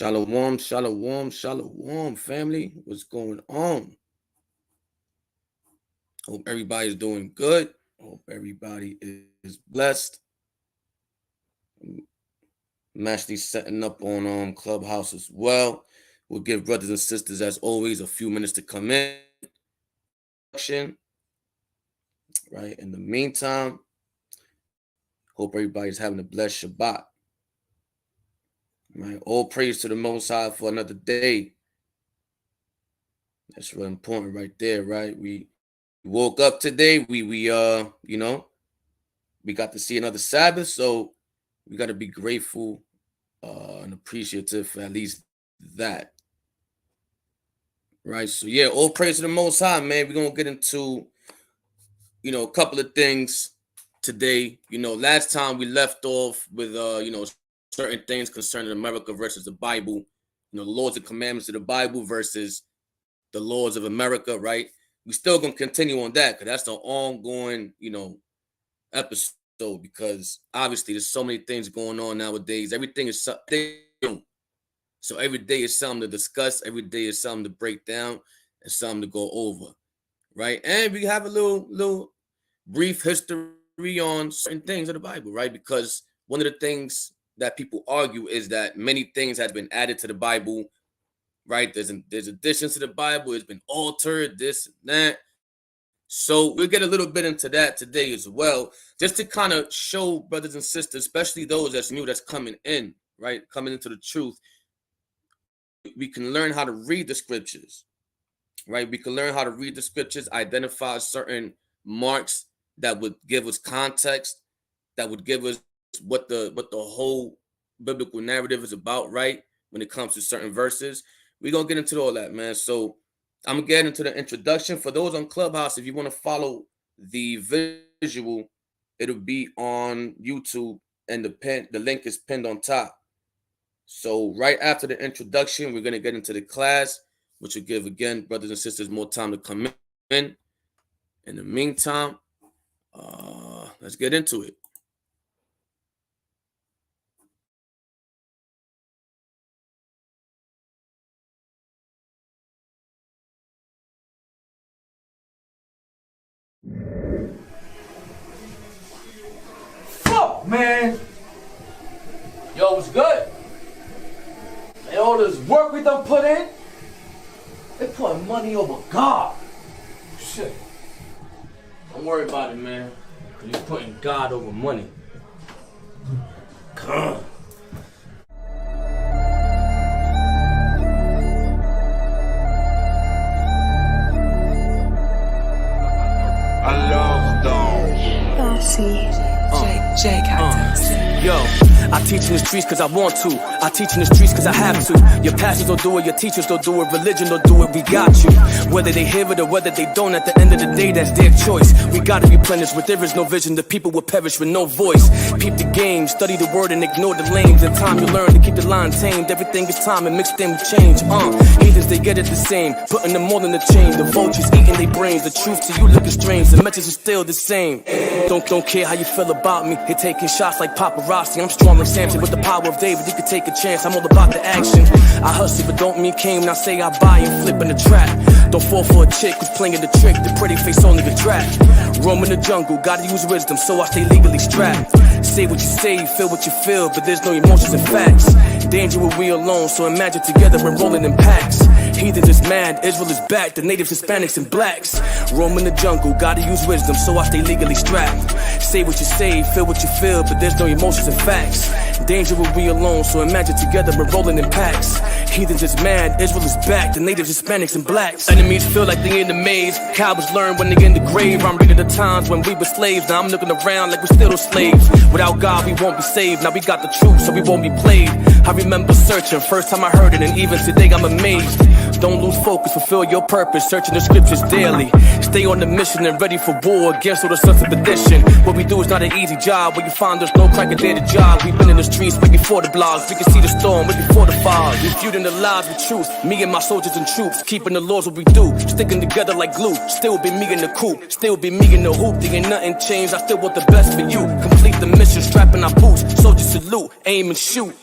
Shalom, shalom, shalom, family. What's going on? Hope everybody's doing good. Hope everybody is blessed. I'm actually setting up on Clubhouse as well. We'll give brothers and sisters, as always, a few minutes to come in. Right. In the meantime, hope everybody's having a blessed Shabbat. Right. All praise to the Most High for another day. That's really important right there, right? We woke up today. We got to see another Sabbath, so we got to be grateful and appreciative for at least that. Right. So yeah, all praise to the Most High, man. We're gonna get into a couple of things today. Last time we left off with certain things concerning America versus the Bible, the laws and commandments of the Bible versus the laws of America, right? We still gonna continue on that because that's the ongoing, episode, because obviously there's so many things going on nowadays. Everything is something new. So every day is something to discuss, every day is something to break down and something to go over, right? And we have a little brief history on certain things of the Bible, right? Because one of the things that people argue is that many things have been added to the Bible, right? There's additions to the Bible, it's been altered, this and that. So we'll get a little bit into that today as well, just to kind of show brothers and sisters, especially those that's new, that's coming in, right? Coming into the truth. We can learn how to read the scriptures, right? We can learn how to read the scriptures, identify certain marks that would give us context, that would give us what the whole biblical narrative is about, right? When it comes to certain verses. We're going to get into all that, man. So I'm going to get into the introduction. For those on Clubhouse, if you want to follow the visual, it'll be on YouTube, and the link is pinned on top. So right after the introduction, we're going to get into the class, which will give, again, brothers and sisters more time to come in. In the meantime, let's get into it. Fuck, man. Yo, what's good? Man, all this work we done put in, they putting money over God. Shit. Don't worry about it, man. You're putting God over money. Come on. Yo, I teach in the streets cause I want to. I teach in the streets cause I have to. Your pastors don't do it, your teachers don't do it, religion don't do it, we got you. Whether they hear it or whether they don't, at the end of the day, that's their choice. We gotta replenish, where there is no vision, the people will perish with no voice. Peep the game, study the word and ignore the lames. In time you learn to keep the line tamed, everything is time and mixed in with change. Heathens, they get it the same, putting them all in the chain. The vultures eating their brains, the truth to you looking strange, the message is still the same. Don't care how you feel about me, they taking shots like paparazzi. I'm strong like Samson with the power of David, you can take a chance, I'm all about the action. I hustle but don't mean came, now say I buy and flip in the trap. Don't fall for a chick who's playing the trick, the pretty face only the trap. Roam in the jungle, gotta use wisdom, so I stay legally strapped. Say what you say, feel what you feel, but there's no emotions and facts. Danger when we alone, so imagine together we're rolling in packs. Heathens is mad, Israel is back, the natives, Hispanics, and blacks. Roam in the jungle, gotta use wisdom, so I stay legally strapped. Say what you say, feel what you feel, but there's no emotions and facts. Danger when we alone, so imagine together we're rolling in packs. Heathens is mad, Israel is back, the natives, Hispanics, and blacks. Enemies feel like they in the maze, cowards learn when they in the grave. I'm reading the times when we were slaves, now I'm looking around like we're still those slaves. Without God we won't be saved, now we got the truth so we won't be played. I remember searching, first time I heard it, and even today I'm amazed. Don't lose focus, fulfill your purpose, searching the scriptures daily. Stay on the mission and ready for war against all the sons of perdition. What we do is not an easy job, where you find there's no crack a day to job. We've been in the streets way before the blogs, we can see the storm way before the fog. Refuting the lies with truth, me and my soldiers and troops, keeping the laws what we do, sticking together like glue. Still be me in the coop, still be me in the hoop. There ain't nothing changed, I still want the best for you. Complete the mission, strapping our boots, soldiers salute, aim and shoot.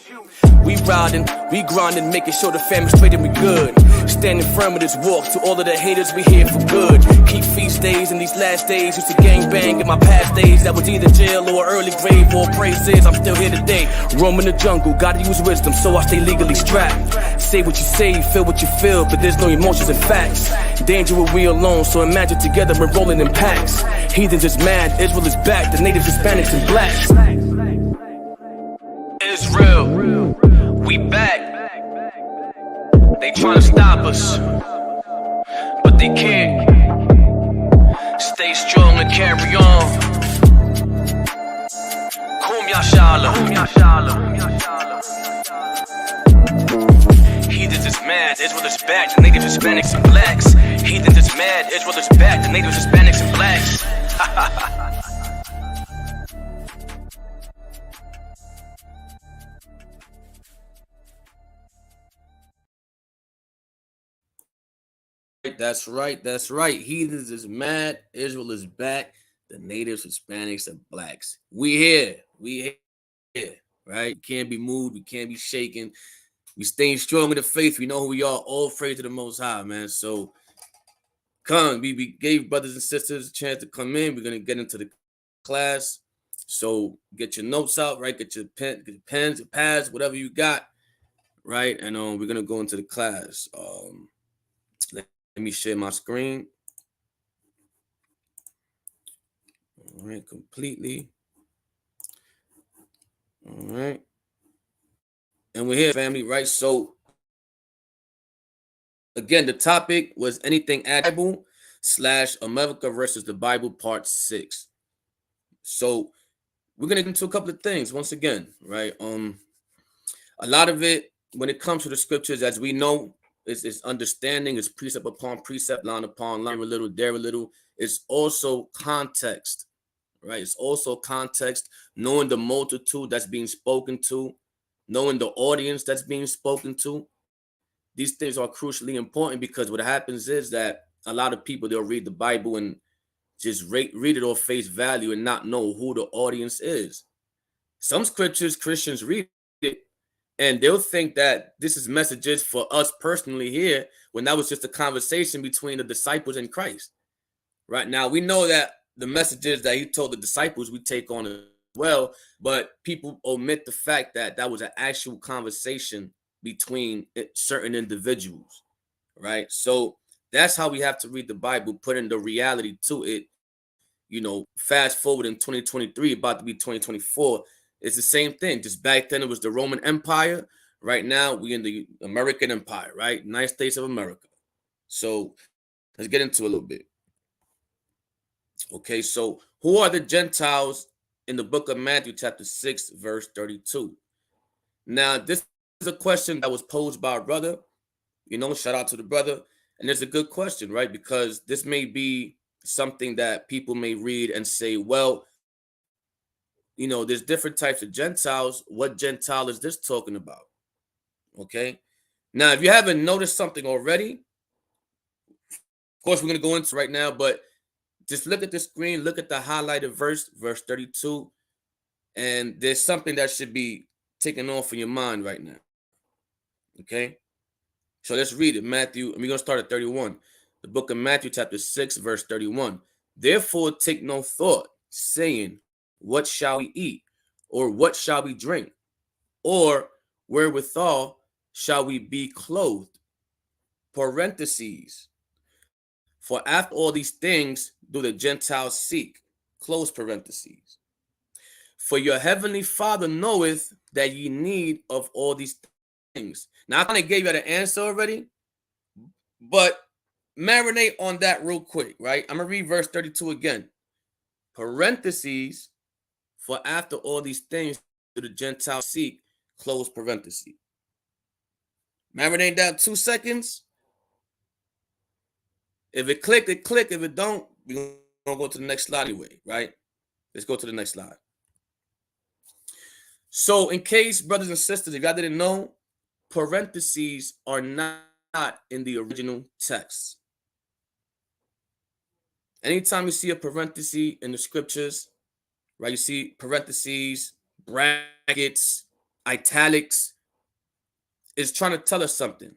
We riding, we grinding, making sure the family straight and we good. Standing firm with this walk, to all of the haters, we here for good. Keep feast days in these last days. Used to gang bang in my past days. That was either jail or early grave. All praises, I'm still here today. Roaming the jungle, gotta use wisdom, so I stay legally strapped. Say what you say, feel what you feel, but there's no emotions and facts. Danger when we alone, so imagine together we're rolling in packs. Heathens is mad, Israel is back, the natives, Hispanics, and blacks. Israel, we back. They tryna stop us, but they can't. Stay strong and carry on. Kum Yashala. Heathens is mad, Israel is back, the natives, Hispanics, and blacks. Heathens is mad, Israel is back, the natives, Hispanics, and blacks. That's right. That's right. Heathens is mad. Israel is back. The natives, Hispanics, and blacks. We here. We here. Right? Can't be moved. We can't be shaken. We staying strong in the faith. We know who we are. All praise to the Most High, man. So come. We gave brothers and sisters a chance to come in. We're gonna get into the class. So get your notes out, right? Get your pens, your pads, whatever you got, right? And we're gonna go into the class. Let me share my screen. All right, completely. All right. And we're here, family, right? So, again, the topic was anything Bible / America versus the Bible, part 6. So, we're going to get into a couple of things once again, right? A lot of it, when it comes to the scriptures, as we know, is understanding, is precept upon precept, line upon line, a little, there a little. It's also context, right? It's also context, knowing the multitude that's being spoken to, knowing the audience that's being spoken to. These things are crucially important because what happens is that a lot of people, they'll read the Bible and just read it off face value and not know who the audience is. Some scriptures, Christians read it, and they'll think that this is messages for us personally here, when that was just a conversation between the disciples and Christ. Right now, we know that the messages that he told the disciples we take on as well, but people omit the fact that that was an actual conversation between certain individuals, right? So that's how we have to read the Bible, putting the reality to it. You know, fast forward in 2023, about to be 2024. It's the same thing. Just back then, it was the Roman Empire. Right now, we in the American Empire, right? United States of America. So let's get into a little bit. Okay, so who are the Gentiles in the book of Matthew, chapter 6, verse 32? Now, this is a question that was posed by a brother. You know, shout out to the brother. And it's a good question, right? Because this may be something that people may read and say, well, you know, there's different types of Gentiles. What Gentile is this talking about? Okay. Now, if you haven't noticed something already, of course, we're going to go into right now, but just look at the screen, look at the highlighted verse 32, and there's something that should be taken off in your mind right now. Okay. So let's read it. Matthew, and we're going to start at 31. The book of Matthew, chapter 6, verse 31. Therefore, take no thought, saying, what shall we eat? Or what shall we drink? Or wherewithal shall we be clothed? Parentheses. For after all these things do the Gentiles seek. Close parentheses. For your heavenly Father knoweth that ye need of all these things. Now, I kind of gave you the answer already, but marinate on that real quick, right? I'm going to read verse 32 again. Parentheses. For after all these things do the Gentiles seek, close parentheses. Marinate that 2 seconds. If it click, it click. If it don't, we're going to go to the next slide anyway, right? Let's go to the next slide. So in case, brothers and sisters, if y'all didn't know, parentheses are not in the original text. Anytime you see a parenthesis in the scriptures, right, you see parentheses, brackets, italics, is trying to tell us something.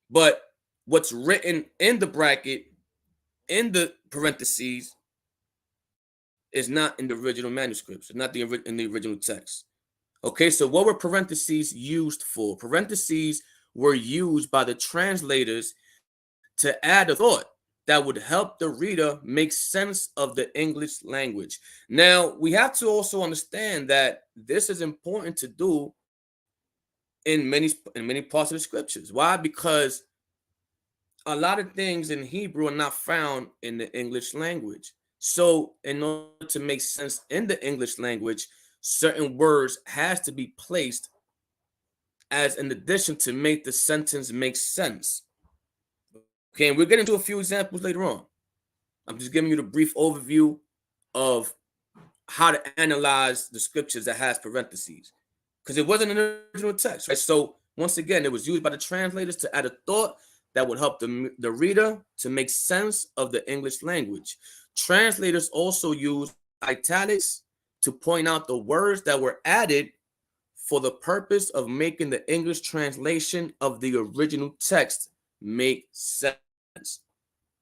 But what's written in the bracket, in the parentheses, is not in the original manuscripts. It's not in the original text. Okay, so what were parentheses used for? Parentheses were used by the translators to add a thought that would help the reader make sense of the English language. Now, we have to also understand that this is important to do in many parts of the scriptures. Why? Because a lot of things in Hebrew are not found in the English language. So in order to make sense in the English language, certain words has to be placed as an addition to make the sentence make sense. Okay, and we'll get into a few examples later on. I'm just giving you the brief overview of how to analyze the scriptures that has parentheses, because it wasn't an original text, right? So once again, it was used by the translators to add a thought that would help the reader to make sense of the English language. Translators also use italics to point out the words that were added for the purpose of making the English translation of the original text make sense.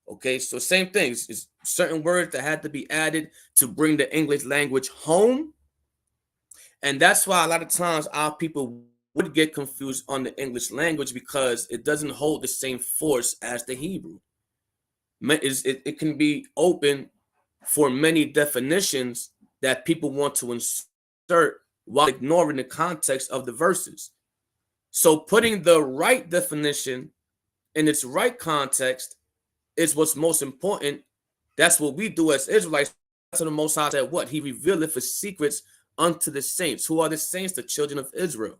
Okay, so same things. It's certain words that had to be added to bring the English language home. And that's why a lot of times our people would get confused on the English language, because it doesn't hold the same force as the Hebrew. It can be open for many definitions that people want to insert while ignoring the context of the verses. So putting the right definition in its right context is what's most important. That's what we do as Israelites. That's what the Most High said, what? He revealeth his secrets unto the saints. Who are the saints? The children of Israel.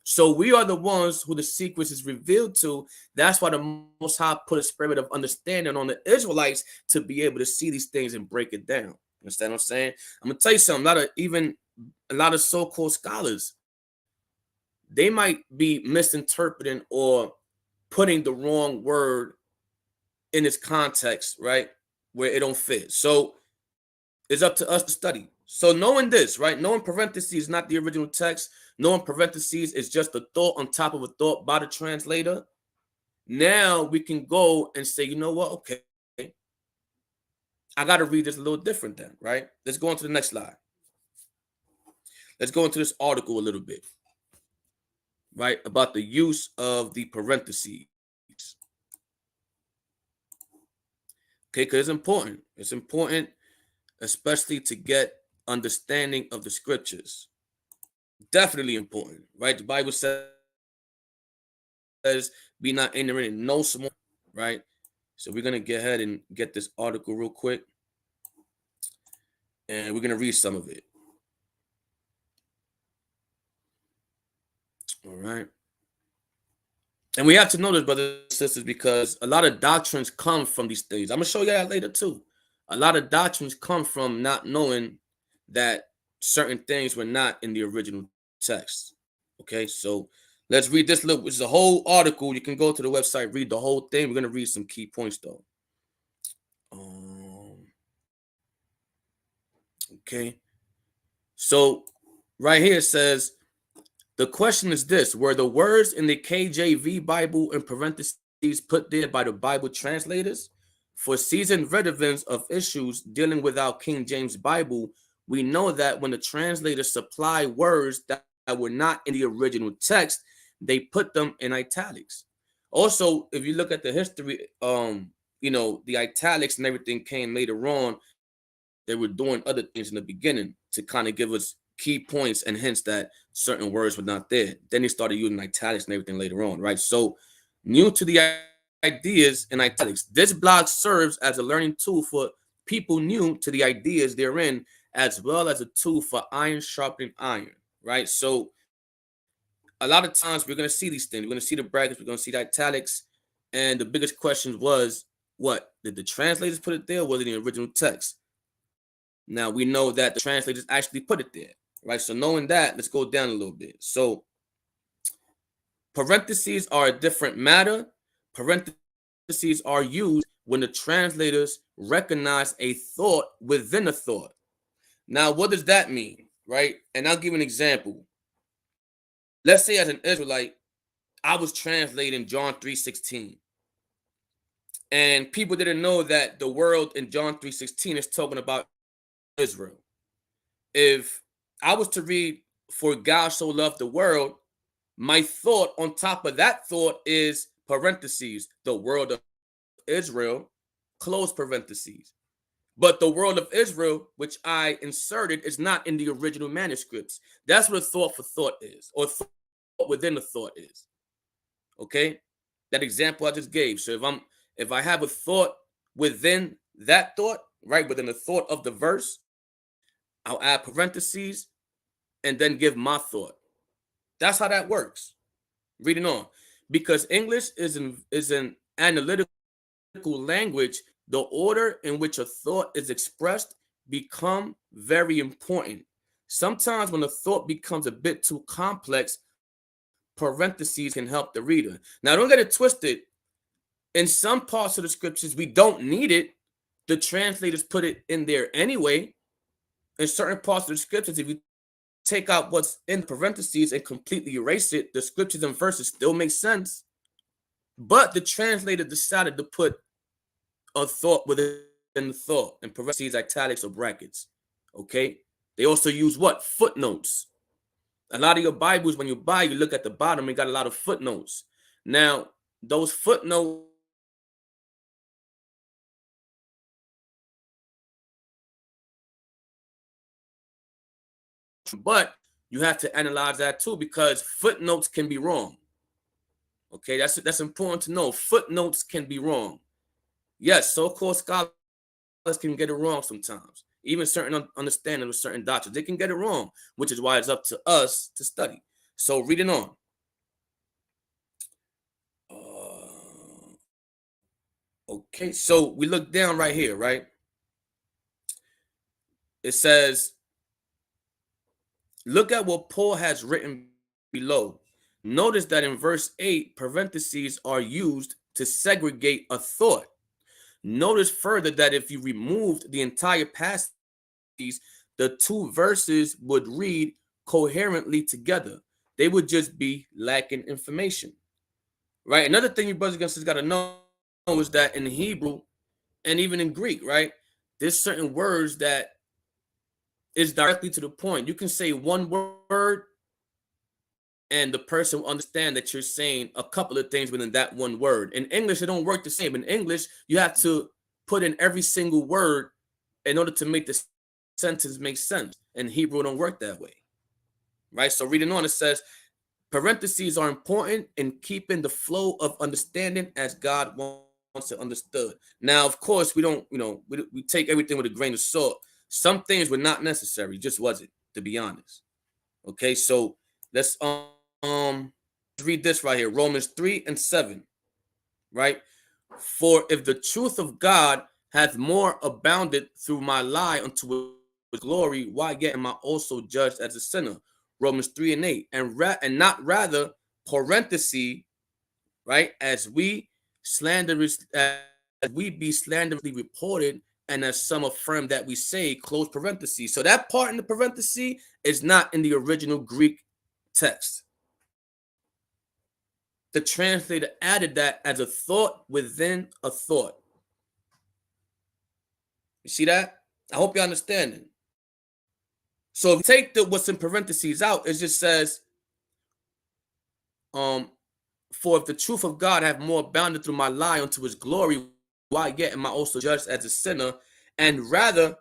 So we are the ones who the secrets is revealed to. That's why the Most High put a spirit of understanding on the Israelites to be able to see these things and break it down. Understand what I'm saying? I'm gonna tell you something. A lot of so-called scholars, they might be misinterpreting or putting the wrong word in its context, right, where it don't fit. So it's up to us to study. So knowing this, right, knowing parentheses is not the original text, knowing parentheses is just a thought on top of a thought by the translator. Now we can go and say, you know what? Okay, I got to read this a little different then, right? Let's go on to the next slide. Let's go into this article a little bit, right, about the use of the parentheses. Okay, because it's important. It's important, especially to get understanding of the scriptures. Definitely important, right? The Bible says, be not ignorant and know some more, right? So we're going to get ahead and get this article real quick. And we're going to read some of it. All right. And we have to know this, brothers and sisters, because a lot of doctrines come from these things. I'm going to show you that later too. A lot of doctrines come from not knowing that certain things were not in the original text. Okay, so let's read this little, which is a whole article. You can go to the website, read the whole thing. We're going to read some key points though. Okay, so right here it says, the question is this: were the words in the KJV Bible in parentheses put there by the Bible translators? For seasoned veterans of issues dealing with our King James Bible, we know that when the translators supply words that were not in the original text, they put them in italics. Also, if you look at the history, the italics and everything came later on. They were doing other things in the beginning to kind of give us key points and hints that certain words were not there. Then they started using italics and everything later on, right? So new to the ideas in italics. This blog serves as a learning tool for people new to the ideas therein, as well as a tool for iron sharpening iron, right? So a lot of times we're going to see these things. We're going to see the brackets. We're going to see the italics. And the biggest question was, what? Did the translators put it there, or was it in the original text? Now, we know that the translators actually put it there, right? So knowing that, let's go down a little bit. So parentheses are a different matter. Parentheses are used when the translators recognize a thought within a thought. Now, what does that mean, right? And I'll give an example. let's say as an Israelite, I was translating John 3:16. And people didn't know that the world in John 3:16 is talking about Israel. If I was to read, for God so loved the world, my thought on top of that thought is parentheses, the world of Israel, close parentheses. But the world of Israel, which I inserted, is not in the original manuscripts. That's what a thought for thought is, or thought within the thought is. Okay, that example I just gave. So if I have a thought within that thought, right, within the thought of the verse, I'll add parentheses and then give my thought. That's how that works. Reading on, because English is an analytical language. The order in which a thought is expressed become very important. Sometimes when a thought becomes a bit too complex, parentheses can help the reader. Now, don't get it twisted. In some parts of the scriptures, we don't need it. The translators put it in there anyway. In certain parts of the scriptures, if you take out what's in parentheses and completely erase it, the scriptures and verses still make sense. But the translator decided to put a thought within the thought in parentheses, italics, or brackets. Okay? They also use what? Footnotes. A lot of your Bibles, when you buy, you look at the bottom, it got a lot of footnotes. Now, those footnotes but you have to analyze that too, because footnotes can be wrong. Okay, that's important to know. Footnotes can be wrong. Yes, so-called scholars can get it wrong sometimes. Even certain understanding of certain doctrines, they can get it wrong, which is why it's up to us to study. So reading on. Okay, so we look down right here, right? It says, look at what Paul has written below. Notice that in verse 8, parentheses are used to segregate a thought. Notice further that if you removed the entire passage, the two verses would read coherently together. They would just be lacking information, right? Another thing you brothers and sisters got to know is that in Hebrew and even in Greek, right, there's certain words that is directly to the point. You can say one word and the person will understand that you're saying a couple of things within that one word. In English, it don't work the same. In English, you have to put in every single word in order to make the sentence make sense. In Hebrew, it don't work that way, right? So reading on, it says, parentheses are important in keeping the flow of understanding as God wants it understood. Now, of course, we don't, we take everything with a grain of salt. Some things were not necessary, just wasn't, to be honest. Okay, so let's read this right here, Romans 3:7, right? For if the truth of God hath more abounded through my lie unto his glory, why yet am I also judged as a sinner? Romans 3:8, and not rather, parenthesis, right, as we be slanderously reported, and as some affirm that we say, close parentheses. So that part in the parenthesis is not in the original Greek text. The translator added that as a thought within a thought. You see that? I hope you're understanding. So if you take what's in parentheses out, it just says, for if the truth of God have more abounded through my lie unto his glory, why yet am I also judged as a sinner? And rather,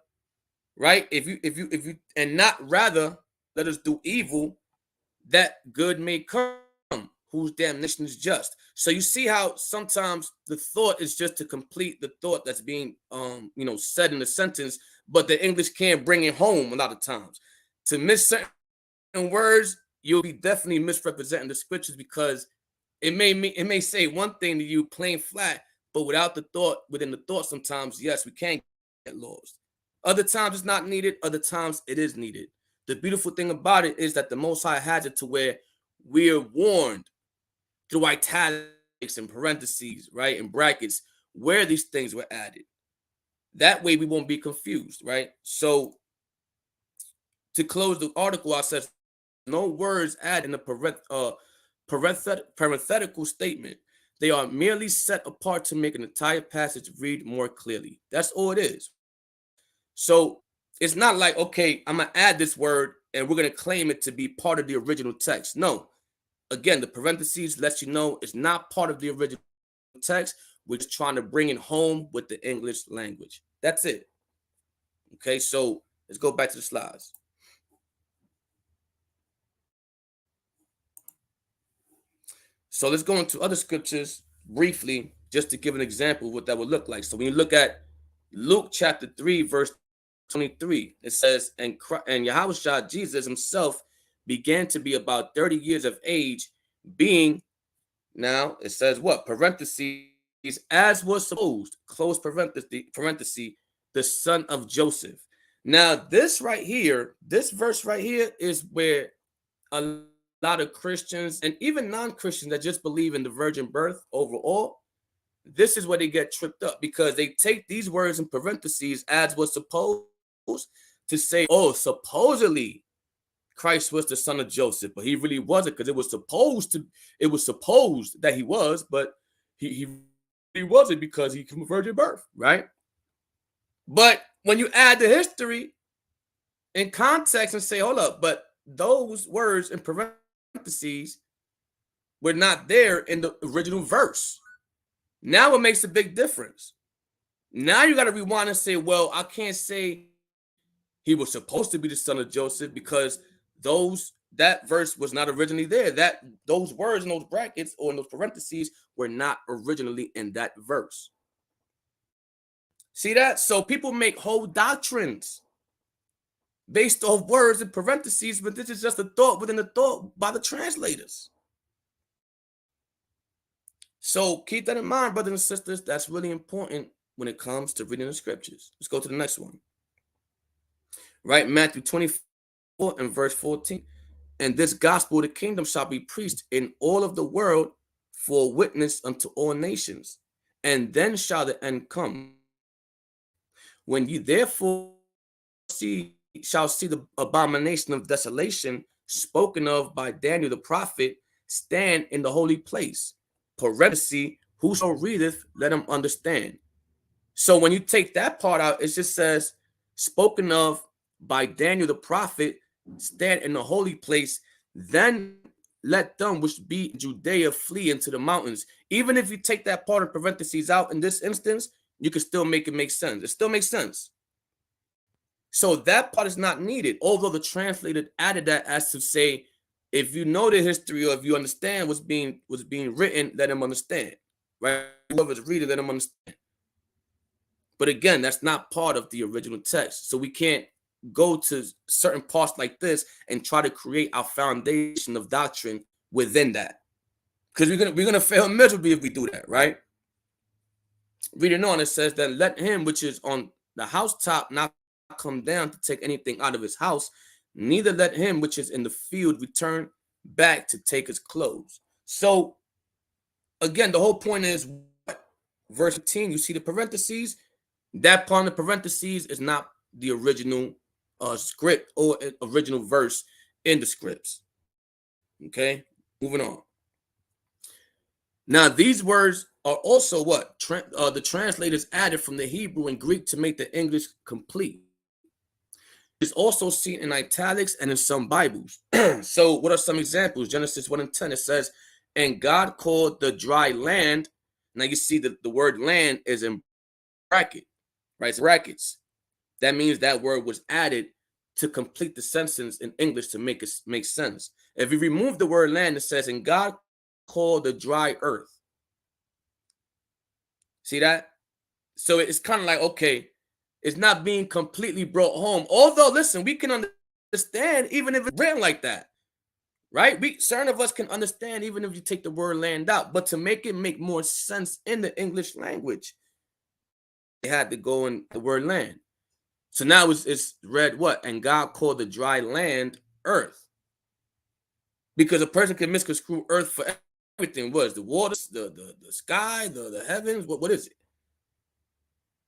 right, if you and not rather let us do evil, that good may come, whose damnation is just. So you see how sometimes the thought is just to complete the thought that's being said in the sentence, but the English can't bring it home a lot of times. To miss certain words, you'll be definitely misrepresenting the scriptures, because it may say one thing to you plain flat, but without the thought, within the thought, sometimes, yes, we can get lost. Other times it's not needed, other times it is needed. The beautiful thing about it is that the Most High has it to where we are warned through italics and parentheses, right, and brackets, where these things were added. That way we won't be confused, right? So to close the article, I said no words added in the parenthetical statement. They are merely set apart to make an entire passage read more clearly. That's all it is. So it's not like, okay, I'm going to add this word and we're going to claim it to be part of the original text. No. Again, the parentheses lets you know it's not part of the original text. We're just trying to bring it home with the English language. That's it. Okay, so let's go back to the slides. So let's go into other scriptures briefly, just to give an example of what that would look like. So when you look at Luke chapter 3, verse 23, it says, and Yahushua Jesus himself began to be about 30 years of age, being, now it says what? Parentheses, as was supposed, close parenthesis, the son of Joseph. Now this verse right here is where a lot of Christians and even non-Christians that just believe in the virgin birth overall, this is where they get tripped up, because they take these words in parentheses, as was supposed, to say, oh, supposedly Christ was the son of Joseph, but he really wasn't, because it was supposed that he was, but he wasn't, because he came from virgin birth, right? But when you add the history in context and say, hold up, but those words in parentheses were not there in the original verse. Now it makes a big difference. Now you got to rewind and say, well, I can't say he was supposed to be the son of Joseph, because that verse was not originally there. Those words in those brackets or in those parentheses were not originally in that verse. See that? So people make whole doctrines based off words in parentheses, but this is just a thought within a thought by the translators. So keep that in mind, brothers and sisters. That's really important when it comes to reading the scriptures. Let's go to the next one. Right, Matthew 24 and verse 14. And this gospel of the kingdom shall be preached in all of the world for a witness unto all nations, and then shall the end come. When you therefore shall see the abomination of desolation spoken of by Daniel the prophet stand in the holy place. Parenthesis, whoso readeth, let him understand. So when you take that part out, it just says, spoken of by Daniel the prophet stand in the holy place, then let them which be in Judea flee into the mountains. Even if you take that part of parentheses out in this instance, you can still make it make sense. It still makes sense. So that part is not needed, although the translator added that as to say, if you know the history or if you understand what's being written, let him understand, right? Whoever's reading, let him understand. But again, that's not part of the original text. So we can't go to certain parts like this and try to create our foundation of doctrine within that, because we're gonna fail miserably if we do that, right? Reading on, it says that let him which is on the housetop not come down to take anything out of his house, neither let him which is in the field return back to take his clothes. So again, the whole point is what? Verse 15, you see the parentheses. That part of the parentheses is not the original script or original verse in the scripts. Okay, moving on. Now these words are also what the translators added from the Hebrew and Greek to make the English complete. It's also seen in italics and in some Bibles. So what are some examples? Genesis 1 and 10, it says, and God called the dry land. Now you see that the word land is in bracket, right? It's brackets. That means that word was added to complete the sentence in English to make it make sense. If you remove the word land, it says, and God called the dry earth. See that? So it's kind of like, okay, it's not being completely brought home. Although, listen, we can understand even if it's written like that, right? Certain of us can understand even if you take the word land out. But to make it make more sense in the English language, they had to go in the word land. So now it's read what? And God called the dry land earth. Because a person can misconstrue earth for everything. What is the waters, the sky, the heavens? What is it?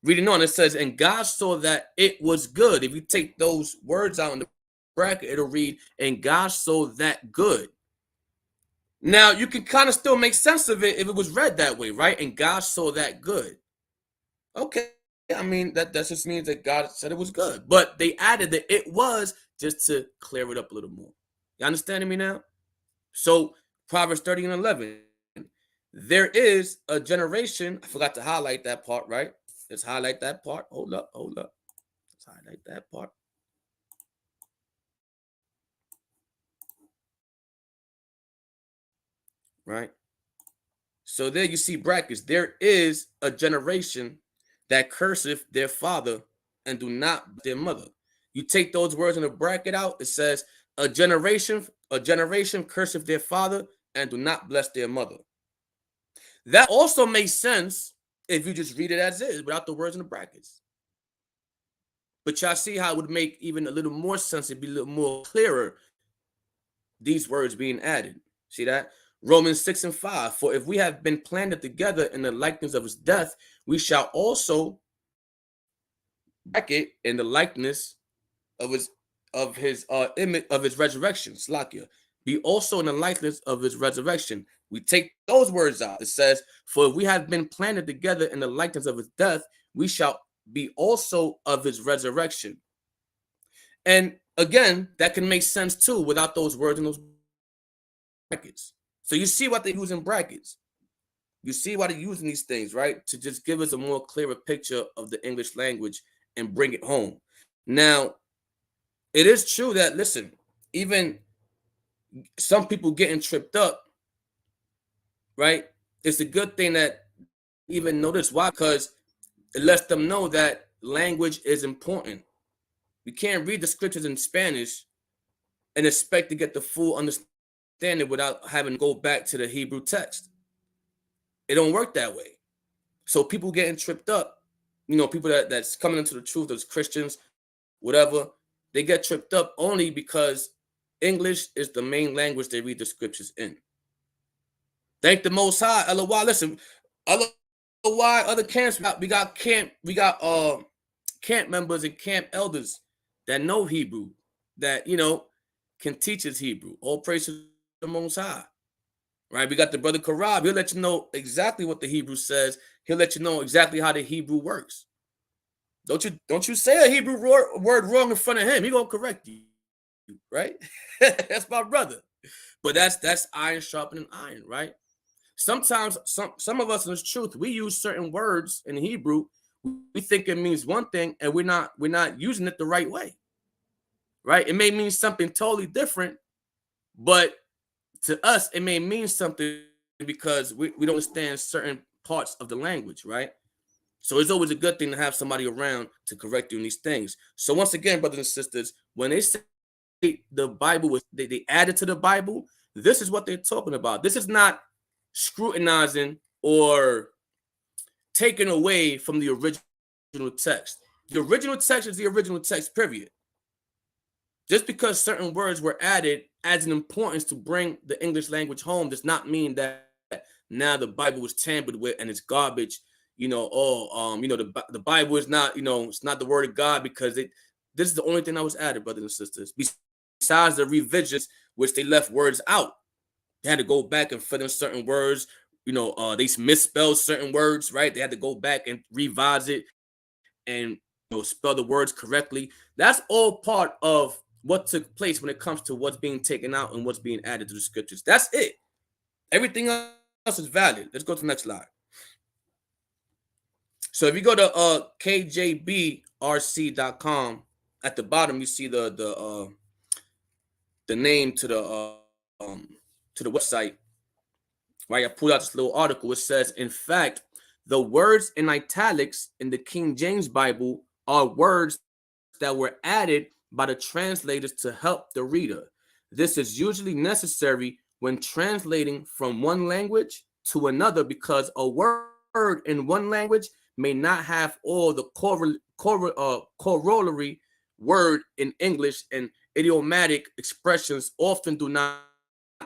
Reading on, it says, and God saw that it was good. If you take those words out in the bracket, it'll read, and God saw that good. Now, you can kind of still make sense of it if it was read that way, right? And God saw that good. Okay. I mean, that just means that God said it was good. But they added that it was just to clear it up a little more. You understanding me now? So, Proverbs 30 and 11. There is a generation. I forgot to highlight that part, right? Let's highlight that part. Hold up. Let's highlight that part. Right? So there you see brackets. There is a generation that curseth their father and do not their mother. You take those words in the bracket out, it says a generation curseth their father and do not bless their mother. That also makes sense if you just read it as is without the words in the brackets. But y'all see how it would make even a little more sense, it'd be a little more clearer, these words being added. See that? Romans 6 and 5. For if we have been planted together in the likeness of his death, we shall also bracket in the likeness of his image of his resurrection. Slakia. Be also in the likeness of his resurrection. We take those words out. It says, for if we have been planted together in the likeness of his death, we shall be also of his resurrection. And again, that can make sense too without those words in those brackets. So you see what they use in brackets. You see why they're using these things, right? To just give us a more clearer picture of the English language and bring it home. Now, it is true that, listen, even some people getting tripped up, right? It's a good thing that even notice why, because it lets them know that language is important. We can't read the scriptures in Spanish and expect to get the full understanding without having to go back to the Hebrew text. It don't work that way. So people getting tripped up, you know, people that's coming into the truth as Christians, whatever, they get tripped up only because English is the main language they read the scriptures in. Thank the Most High, LOY. Listen, LOY, other camps, we got camp members and camp elders that know Hebrew, that, you know, can teach us Hebrew. All praise to the Most High. Right? We got the brother Karab. He'll let you know exactly what the Hebrew says. He'll let you know exactly how the Hebrew works. Don't you say a Hebrew word wrong in front of him. He gonna correct you, right? That's my brother. But that's iron sharpening iron, right? Sometimes some of us in this truth, we use certain words in Hebrew. We think it means one thing, and we're not using it the right way, right? It may mean something totally different, but to us, it may mean something because we don't understand certain parts of the language, right? So it's always a good thing to have somebody around to correct you in these things. So once again, brothers and sisters, when they say the Bible was they added to the Bible, this is what they're talking about. This is not scrutinizing or taking away from the original text. The original text is the original text, period. Just because certain words were added adds an importance to bring the English language home does not mean that now the Bible was tampered with and it's garbage. You know, the Bible is not, it's not the word of God because this is the only thing that was added, brothers and sisters. Besides the revisions, which they left words out. They had to go back and fill in certain words. They misspelled certain words, right? They had to go back and revise it and spell the words correctly. That's all part of what took place when it comes to what's being taken out and what's being added to the scriptures. That's it. Everything else is valid. Let's go to the next slide. So if you go to kjbrc.com, at the bottom you see the name to the website. Right, I pulled out this little article. It says, in fact, the words in italics in the King James Bible are words that were added by the translators to help the reader. This is usually necessary when translating from one language to another because a word in one language may not have all the corollary word in English, and idiomatic expressions often do not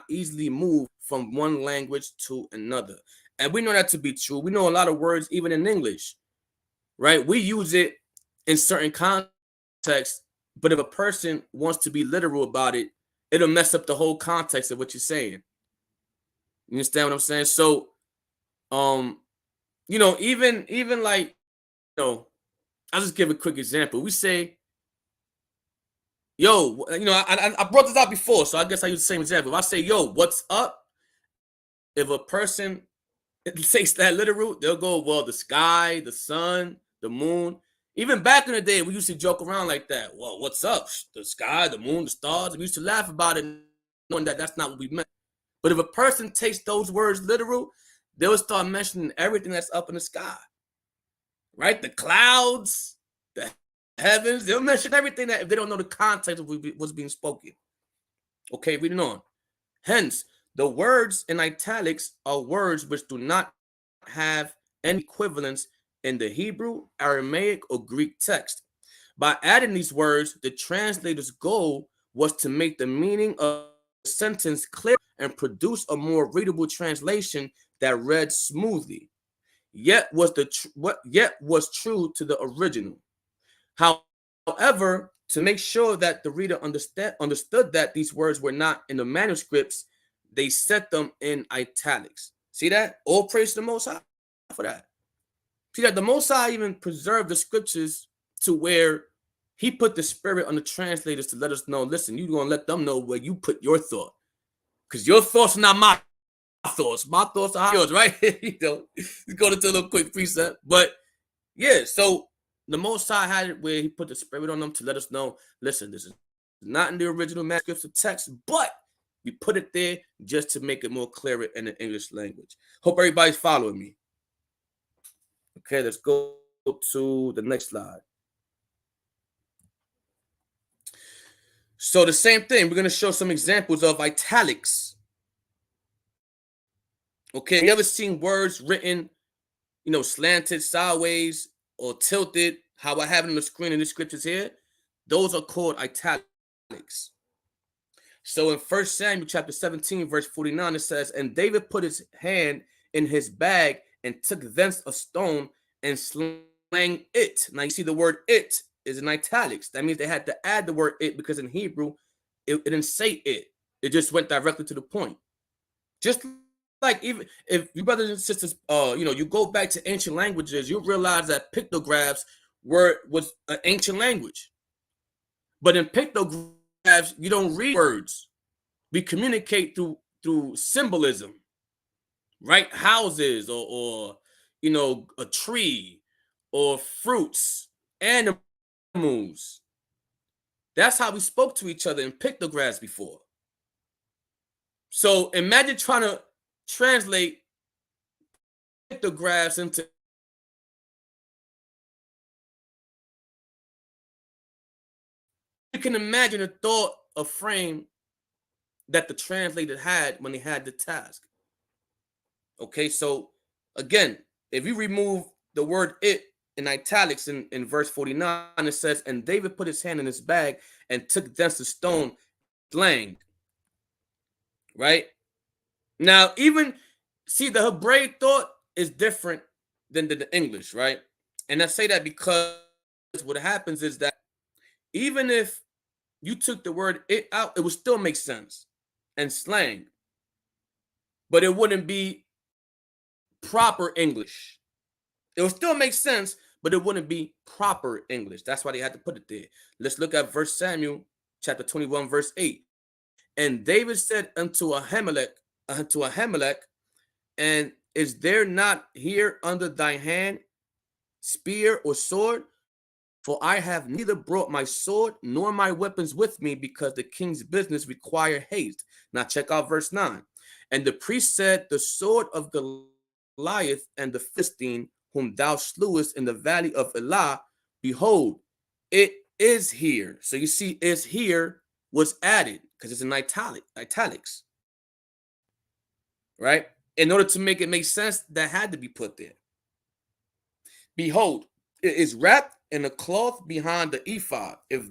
easily move from one language to another. And we know that to be true. We know a lot of words even in English, right? We use it in certain contexts But if a person wants to be literal about it, it'll mess up the whole context of what you're saying. You understand what I'm saying? So, even like, I'll just give a quick example. We say, yo, I brought this out before, so I guess I use the same example. If I say, yo, what's up? If a person takes that literal, they'll go, well, the sky, the sun, the moon. Even back in the day, we used to joke around like that. Well, what's up? The sky, the moon, the stars. We used to laugh about it, knowing that that's not what we meant. But if a person takes those words literal, they'll start mentioning everything that's up in the sky, right? The clouds, the heavens. They'll mention everything that if they don't know the context of what's being spoken. Okay, reading on. Hence, the words in italics are words which do not have any equivalence in the Hebrew, Aramaic, or Greek text. By adding these words, the translator's goal was to make the meaning of the sentence clear and produce a more readable translation that read smoothly, yet was true to the original. However, to make sure that the reader understood that these words were not in the manuscripts, they set them in italics. See that? All praise to the Most High for that. See that the Most High even preserved the scriptures to where he put the spirit on the translators to let us know, listen, you're going to let them know where you put your thought. Because your thoughts are not my thoughts. My thoughts are yours, right? He's going into a little quick precept. But yeah, so the Most High had it where he put the spirit on them to let us know, listen, this is not in the original manuscripts of text, but we put it there just to make it more clear in the English language. Hope everybody's following me. Okay, let's go to the next slide. So the same thing, we're going to show some examples of italics. Okay, you ever seen words written, slanted sideways or tilted, how I have it on the screen in the scriptures here? Those are called italics. So in 1 Samuel chapter 17, verse 49, it says, and David put his hand in his bag and took thence a stone and slang it. Now you see the word it is in italics. That means they had to add the word it because in Hebrew, it didn't say it. It just went directly to the point. Just like even if you brothers and sisters, you go back to ancient languages, you realize that pictographs was an ancient language. But in pictographs, you don't read words. We communicate through symbolism, right? Houses or a tree or fruits, animals. That's how we spoke to each other in pictographs before. So imagine trying to translate pictographs into you can imagine a thought, a frame that the translator had when he had the task. Okay, so again, if you remove the word it in italics in verse 49, it says, and David put his hand in his bag and took thence a stone slang. Right? Now, even see the Hebraic thought is different than the English, right? And I say that because what happens is that even if you took the word it out, it would still make sense and slang, but it wouldn't be proper English. It would still make sense, but it wouldn't be proper English. That's why they had to put it there. Let's look at 1 Samuel chapter 21, verse 8. And David said unto Ahimelech, and is there not here under thy hand spear or sword? For I have neither brought my sword nor my weapons with me, because the king's business require haste. Now check out verse 9. And the priest said, the sword of Goliath and the Philistine, whom thou slewest in the valley of Elah, behold, it is here. So you see, is here was added because it's in italics. Right? In order to make it make sense, that had to be put there. Behold, it is wrapped in a cloth behind the ephod. If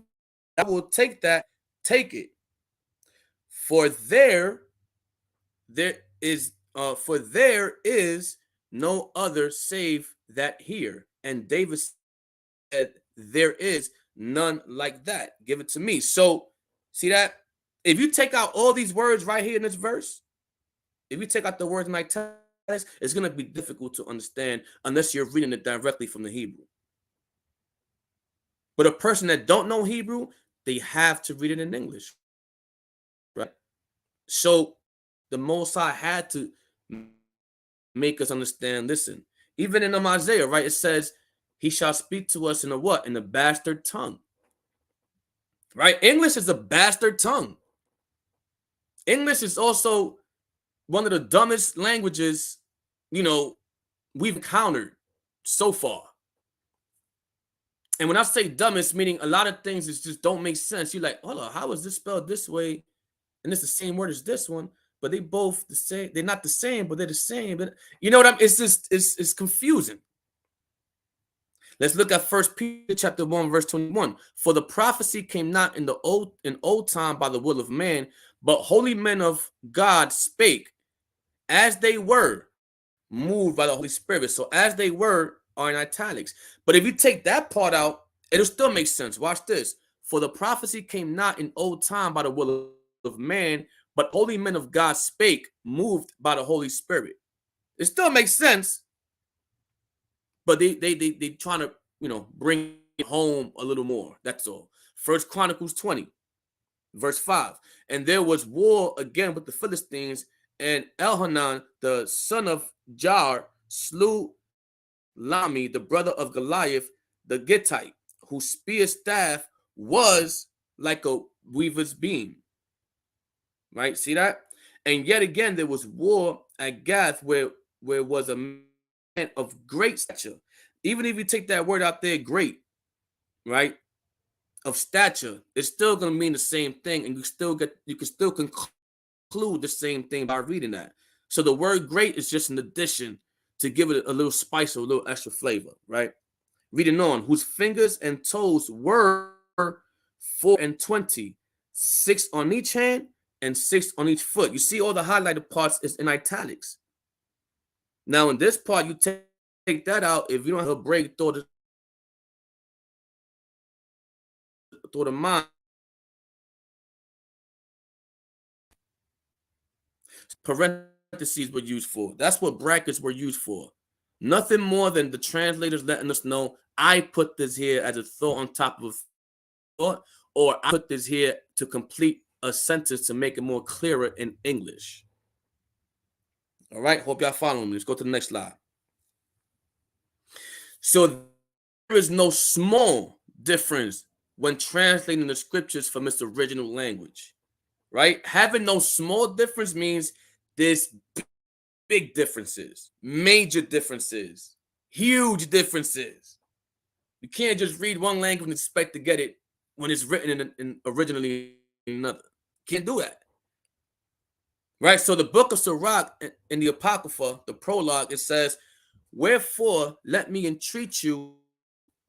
I will take that, take it. For there is no other save that here. And David said, there is none like that. Give it to me. So, see that? If you take out all these words right here in this verse, if you take out the words in italics, it's going to be difficult to understand unless you're reading it directly from the Hebrew. But a person that don't know Hebrew, they have to read it in English, right? So the Most High had to make us understand. Listen, even in Isaiah, right? It says, "He shall speak to us in a what? In a bastard tongue." Right? English is a bastard tongue. English is also one of the dumbest languages, we've encountered so far. And when I say dumbest, meaning a lot of things just don't make sense. You're like, hold on, how is this spelled this way? And it's the same word as this one, but they both the same. They're not the same, but they're the same. But you know what I'm? It's just it's confusing. Let's look at 1 Peter chapter 1, verse 21. For the prophecy came not in old time by the will of man, but holy men of God spake as they were moved by the Holy Spirit. So as they were are in italics. But if you take that part out, it'll still make sense. Watch this. For the prophecy came not in old time by the will of man, but holy men of God spake, moved by the Holy Spirit. It still makes sense, but they trying to bring it home a little more. That's all. First Chronicles 20, verse 5. And there was war again with the Philistines, and Elhanan, the son of Jair, slew Lami, the brother of Goliath, the Gittite, whose spear staff was like a weaver's beam. Right? See that? And yet again, there was war at Gath, where was a man of great stature. Even if you take that word out there, great, right? Of stature, it's still going to mean the same thing, and you can still conclude the same thing by reading that. So the word great is just an addition to give it a little spice or a little extra flavor, right? Reading on, whose fingers and toes were 24, 6 on each hand and 6 on each foot. You see all the highlighted parts is in italics. Now in this part, you take that out. If you don't have a break through the mind, parentheses were used for. That's what brackets were used for. Nothing more than the translators letting us know, I put this here as a thought on top of a thought, or I put this here to complete a sentence to make it more clearer in English. All right, hope y'all following me. Let's go to the next slide. So there is no small difference when translating the scriptures from its original language, right? Having no small difference means there's big differences, major differences, huge differences. You can't just read one language and expect to get it when it's written in originally in another. Can't do that. Right? So the book of Sirach in the Apocrypha, the prologue, it says, wherefore let me entreat you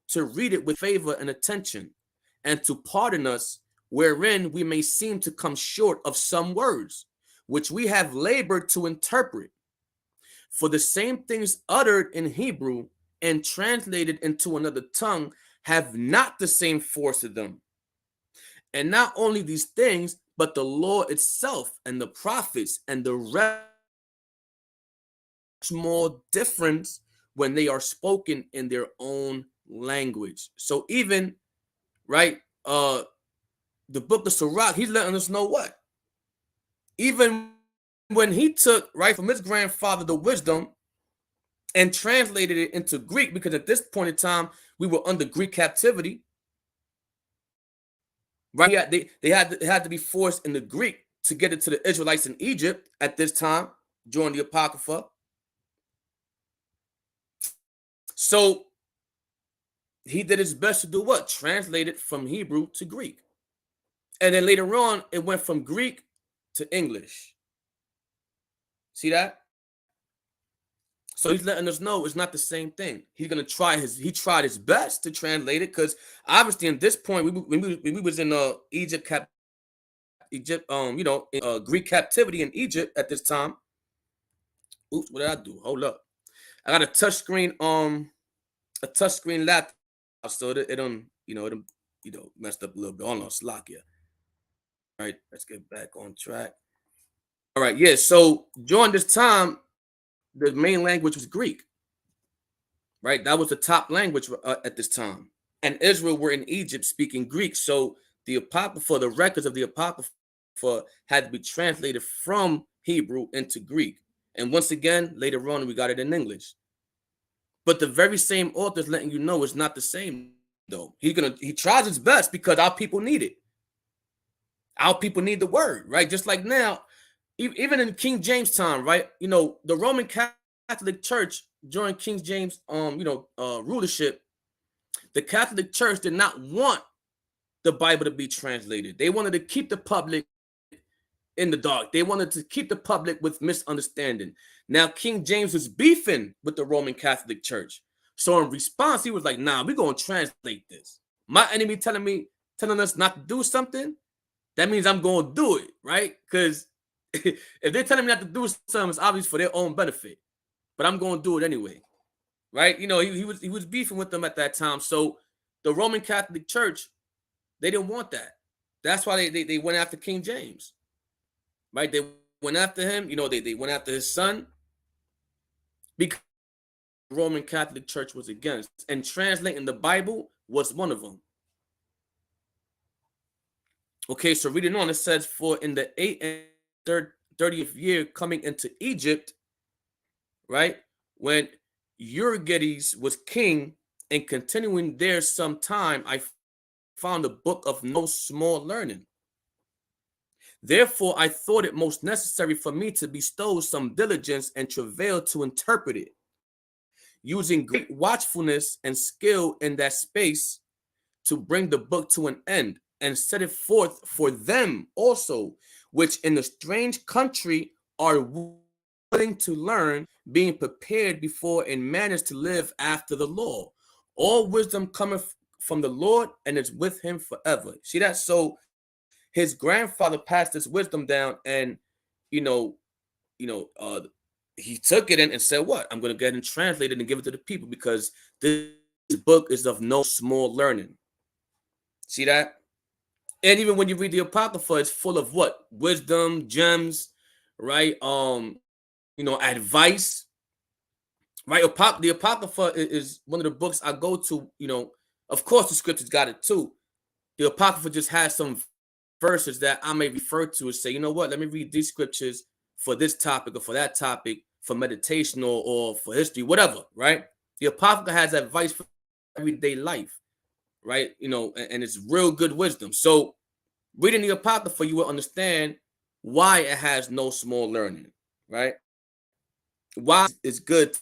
to read it with favor and attention, and to pardon us wherein we may seem to come short of some words, which we have labored to interpret. For the same things uttered in Hebrew and translated into another tongue have not the same force to them. And not only these things, but the law itself and the prophets and the rest, more difference when they are spoken in their own language. So even, right, the book of Sirach, he's letting us know what? Even when he took, right, from his grandfather the wisdom and translated it into Greek, because at this point in time, we were under Greek captivity, right? They had to be forced into Greek to get it to the Israelites in Egypt at this time during the Apocrypha. So he did his best to do what? Translate it from Hebrew to Greek. And then later on, it went from Greek to English. See that? So he's letting us know it's not the same thing. He's gonna he tried his best to translate it, because obviously at this point, when we was in Greek captivity in Egypt at this time. Oops, what did I do? Hold up. I got a touchscreen laptop, so it'll messed up a little bit. Hold on, Slovakia. All right, let's get back on track. All right, yeah. So during this time, the main language was Greek. Right, that was the top language at this time, and Israel were in Egypt speaking Greek. So the Apocrypha, the records of the Apocrypha, had to be translated from Hebrew into Greek. And once again, later on, we got it in English. But the very same author is letting you know it's not the same, though. He tries his best because our people need it. Our people need the word, right? Just like now, even in King James time, right? The Roman Catholic Church during King James, rulership, the Catholic Church did not want the Bible to be translated. They wanted to keep the public in the dark. They wanted to keep the public with misunderstanding. Now, King James was beefing with the Roman Catholic Church. So in response, he was like, nah, we're going to translate this. My enemy telling us not to do something, that means I'm going to do it, right? Because if they're telling me not to do something, it's obvious for their own benefit. But I'm going to do it anyway, right? He was beefing with them at that time. So the Roman Catholic Church, they didn't want that. That's why they went after King James, right? They went after him. They went after his son because the Roman Catholic Church was against. And translating the Bible was one of them. Okay, so reading on, it says, for in the 8th and 30th year coming into Egypt, right, when Euergetes was king and continuing there some time, I found a book of no small learning. Therefore, I thought it most necessary for me to bestow some diligence and travail to interpret it, using great watchfulness and skill in that space to bring the book to an end and set it forth for them also, which in a strange country are willing to learn, being prepared before in manners to live after the law. All wisdom cometh from the Lord and is with him forever. See that? So his grandfather passed this wisdom down, and he took it in and said, what? I'm going to get it and translate it and give it to the people because this book is of no small learning. See that? And even when you read the Apocrypha, it's full of what? Wisdom, gems, right? Advice, right? The Apocrypha is one of the books I go to, of course the scriptures got it too. The Apocrypha just has some verses that I may refer to and say, you know what? Let me read these scriptures for this topic or for that topic, for meditation or for history, whatever, right? The Apocrypha has advice for everyday life, right? And it's real good wisdom. So reading the Apocrypha, you will understand why it has no small learning, right? Why it's good.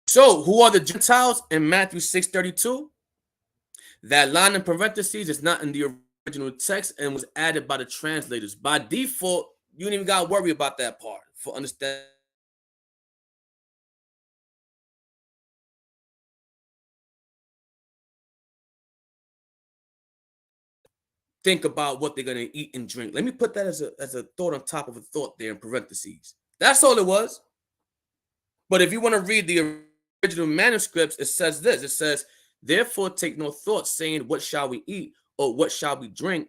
So who are the Gentiles in Matthew 6:32? That line in parentheses is not in the original text and was added by the translators. By default, you don't even got to worry about that part for understanding. Think about what they're going to eat and drink. Let me put that as a thought on top of a thought there in parentheses. That's all it was. But if you want to read the original manuscripts, it says this. It says, therefore take no thought, saying, what shall we eat? Or what shall we drink?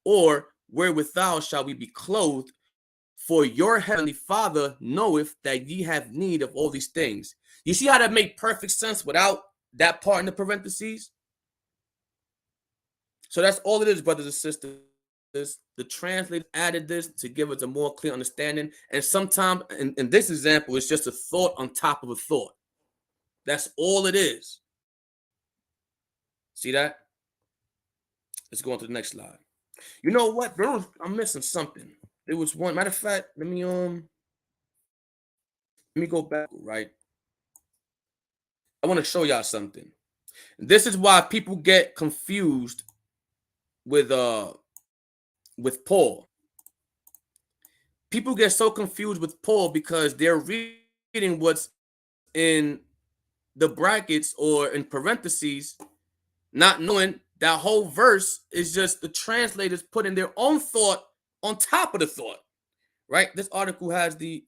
Or wherewithal shall we be clothed? For your heavenly Father knoweth that ye have need of all these things. You see how that made perfect sense without that part in the parentheses? So that's all it is, brothers and sisters. The translator added this to give us a more clear understanding. And sometimes, in this example, it's just a thought on top of a thought. That's all it is. See that? Let's go on to the next slide. You know what? I'm missing something. There was one. Matter of fact, let me go back, right? I want to show y'all something. This is why people get confused with Paul. People get so confused with Paul because they're reading what's in the brackets or in parentheses, not knowing that whole verse is just the translators putting their own thought on top of the thought, right? This article has is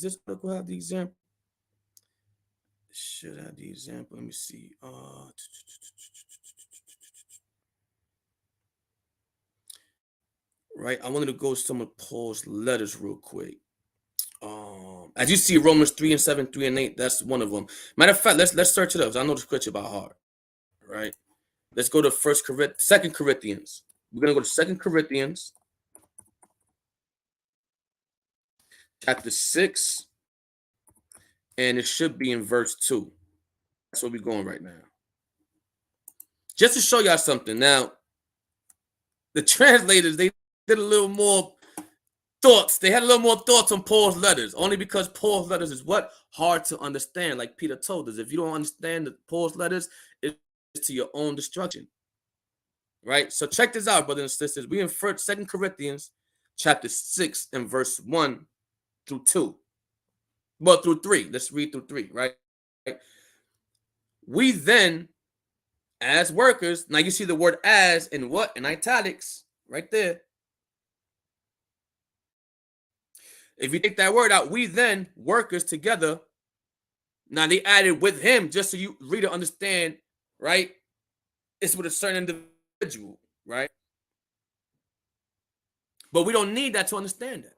this article have the example? Should have the example. Let me see. Right. I wanted to go to some of Paul's letters real quick. As you see, Romans 3:7, 3-8, that's one of them. Matter of fact, let's search it up. I know the scripture by heart. Right. Let's go to 2 Corinthians. We're gonna go to 2 Corinthians chapter 6, and it should be in verse 2. That's where we're going right now. Just to show y'all something. Now, the translators, they did a little more thoughts. They had a little more thoughts on Paul's letters, only because Paul's letters is what? Hard to understand. Like Peter told us, if you don't understand Paul's letters, it's to your own destruction. Right? So check this out, brothers and sisters. We in 2 Corinthians chapter 6 and verse 1 through 2. Well, through 3. Let's read through 3, right? We then, as workers, now you see the word as in what? In italics, right there. If you take that word out, we then, workers together. Now they added with him, just so you read and understand, right? It's with a certain individual, right? But we don't need that to understand it.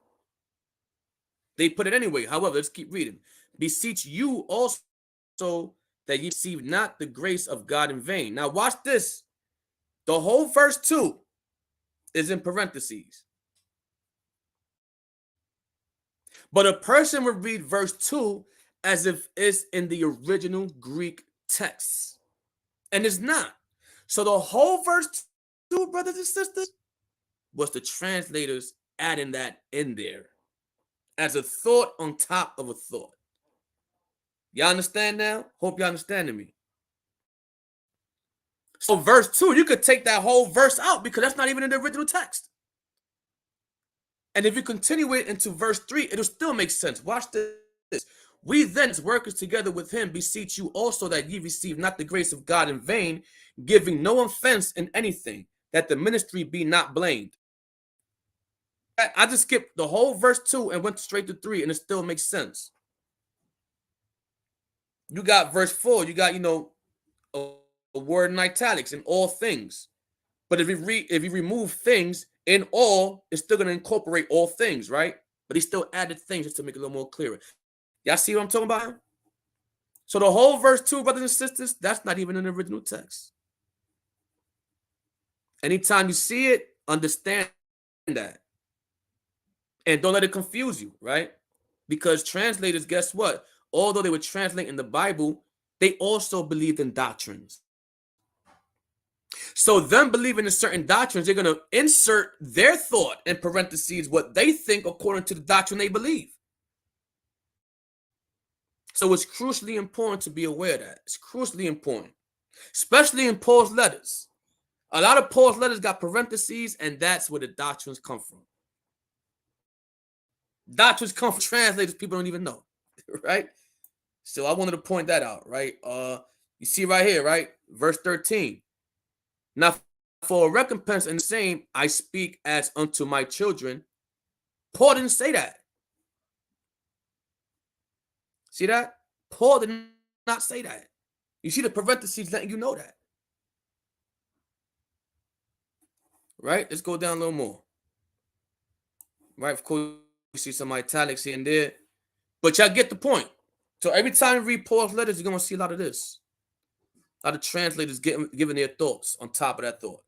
They put it anyway. However, let's keep reading. Beseech you also that ye receive not the grace of God in vain. Now watch this. The whole verse 2 is in parentheses. But a person would read verse 2 as if it's in the original Greek text. And it's not. So the whole verse 2, brothers and sisters, was the translators adding that in there as a thought on top of a thought. Y'all understand now? Hope y'all understanding me. So verse 2, you could take that whole verse out because that's not even in the original text. And if you continue it into verse 3, it'll still make sense. Watch this. We then, as workers together with him, beseech you also that ye receive not the grace of God in vain, giving no offense in anything, that the ministry be not blamed. I just skipped the whole verse 2 and went straight to 3, and it still makes sense. You got verse 4, you got, a word in italics, in all things. But if you remove things, in all, it's still going to incorporate all things, right? But he still added things just to make it a little more clearer. Y'all see what I'm talking about? So the whole verse 2, brothers and sisters, that's not even in the original text. Anytime you see it, understand that. And don't let it confuse you, right? Because translators, guess what? Although they were translating the Bible, they also believed in doctrines. So them believing in certain doctrines, they're going to insert their thought in parentheses, what they think according to the doctrine they believe. So it's crucially important to be aware of that. It's crucially important, especially in Paul's letters. A lot of Paul's letters got parentheses, and that's where the doctrines come from. Doctrines come from translators people don't even know, right? So I wanted to point that out, right? You see right here, right? Verse 13. Now, for a recompense in the same, I speak as unto my children. Paul didn't say that. See that? Paul did not say that. You see the parentheses letting you know that. Right? Let's go down a little more. Right? Of course, you see some italics here and there. But y'all get the point. So every time you read Paul's letters, you're going to see a lot of this. A lot of translators giving their thoughts on top of that thought.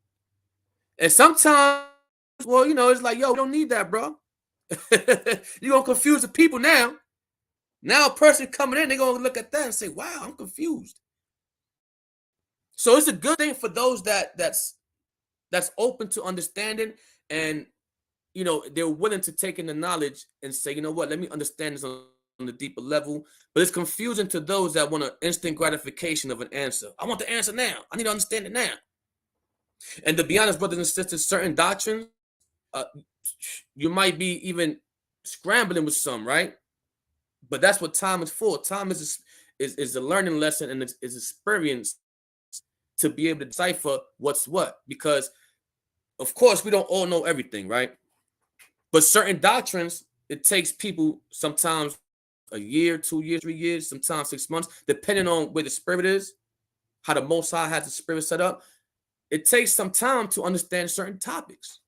And sometimes, well, it's like, yo, we don't need that, bro. You're going to confuse the people now. Now a person coming in, they're going to look at that and say, wow, I'm confused. So it's a good thing for those that's open to understanding and, they're willing to take in the knowledge and say, you know what, let me understand this on the deeper level. But it's confusing to those that want an instant gratification of an answer. I want the answer now. I need to understand it now. And to be honest, brothers and sisters, certain doctrines, you might be even scrambling with some, right? But that's what time is for. Time is is a learning lesson and is experience to be able to decipher what's what. Because of course we don't all know everything, right? But certain doctrines, it takes people sometimes a year, 2 years, 3 years, sometimes 6 months, depending on where the spirit is, how the Most High has the spirit set up. It takes some time to understand certain topics.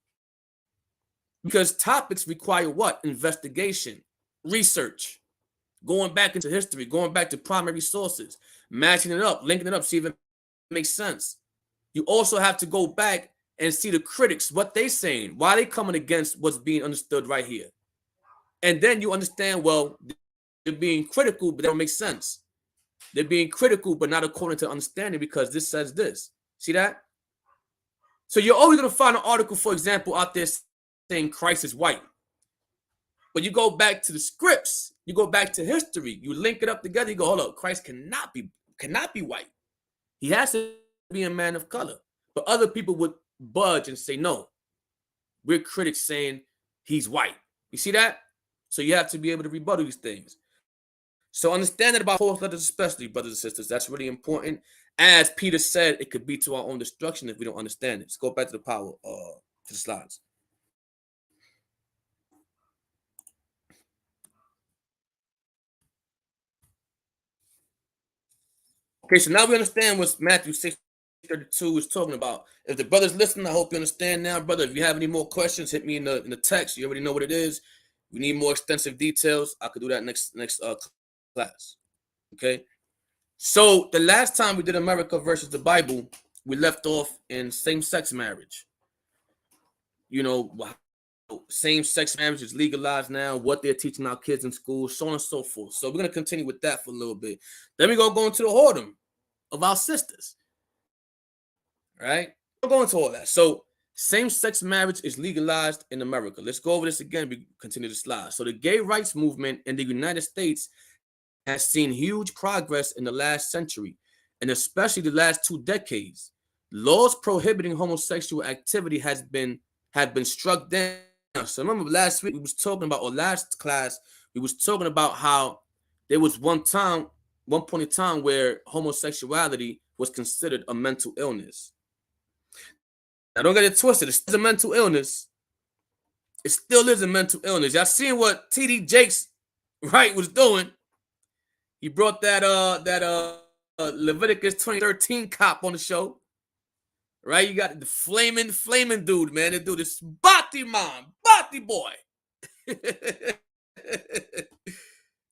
Because topics require what? Investigation, research, going back into history, going back to primary sources, matching it up, linking it up, see if it makes sense. You also have to go back and see the critics, what they saying, why they coming against what's being understood right here. And then you understand, well, they're being critical, but that don't make sense. They're being critical, but not according to understanding, because this says this. See that? So you're always going to find an article, for example, out there saying Christ is white. But you go back to the scripts, you go back to history, you link it up together, you go, hold up, Christ cannot be white. He has to be a man of color. But other people would budge and say, no, we're critics saying he's white. You see that? So you have to be able to rebuttal these things. So understanding about false letters, especially, brothers and sisters, that's really important. As Peter said, it could be to our own destruction if we don't understand it. Let's go back to the power, to the slides. Okay, so now we understand what Matthew 6:32 is talking about. If the brothers listen, I hope you understand now, brother. If you have any more questions, hit me in the text. You already know what it is. If we need more extensive details, I could do that next class. Okay. So the last time we did America versus the Bible, we left off in same-sex marriage. You know, same-sex marriage is legalized now, what they're teaching our kids in school, so on and so forth. So we're going to continue with that for a little bit. Then we're going to go into the whoredom of our sisters. Right? We're going into all that. So same-sex marriage is legalized in America. Let's go over this again. We continue the slide. So the gay rights movement in the United States has seen huge progress in the last century, and especially the last 2 decades. Laws prohibiting homosexual activity have been struck down. So remember last week we was talking about, or last class, we was talking about how there was one point in time where homosexuality was considered a mental illness. Now don't get it twisted, it's a mental illness. It still is a mental illness. Y'all seen what T.D. Jakes, right, was doing? He brought that Leviticus 2013 cop on the show. Right? You got the flaming dude, man. The dude is Bati boy.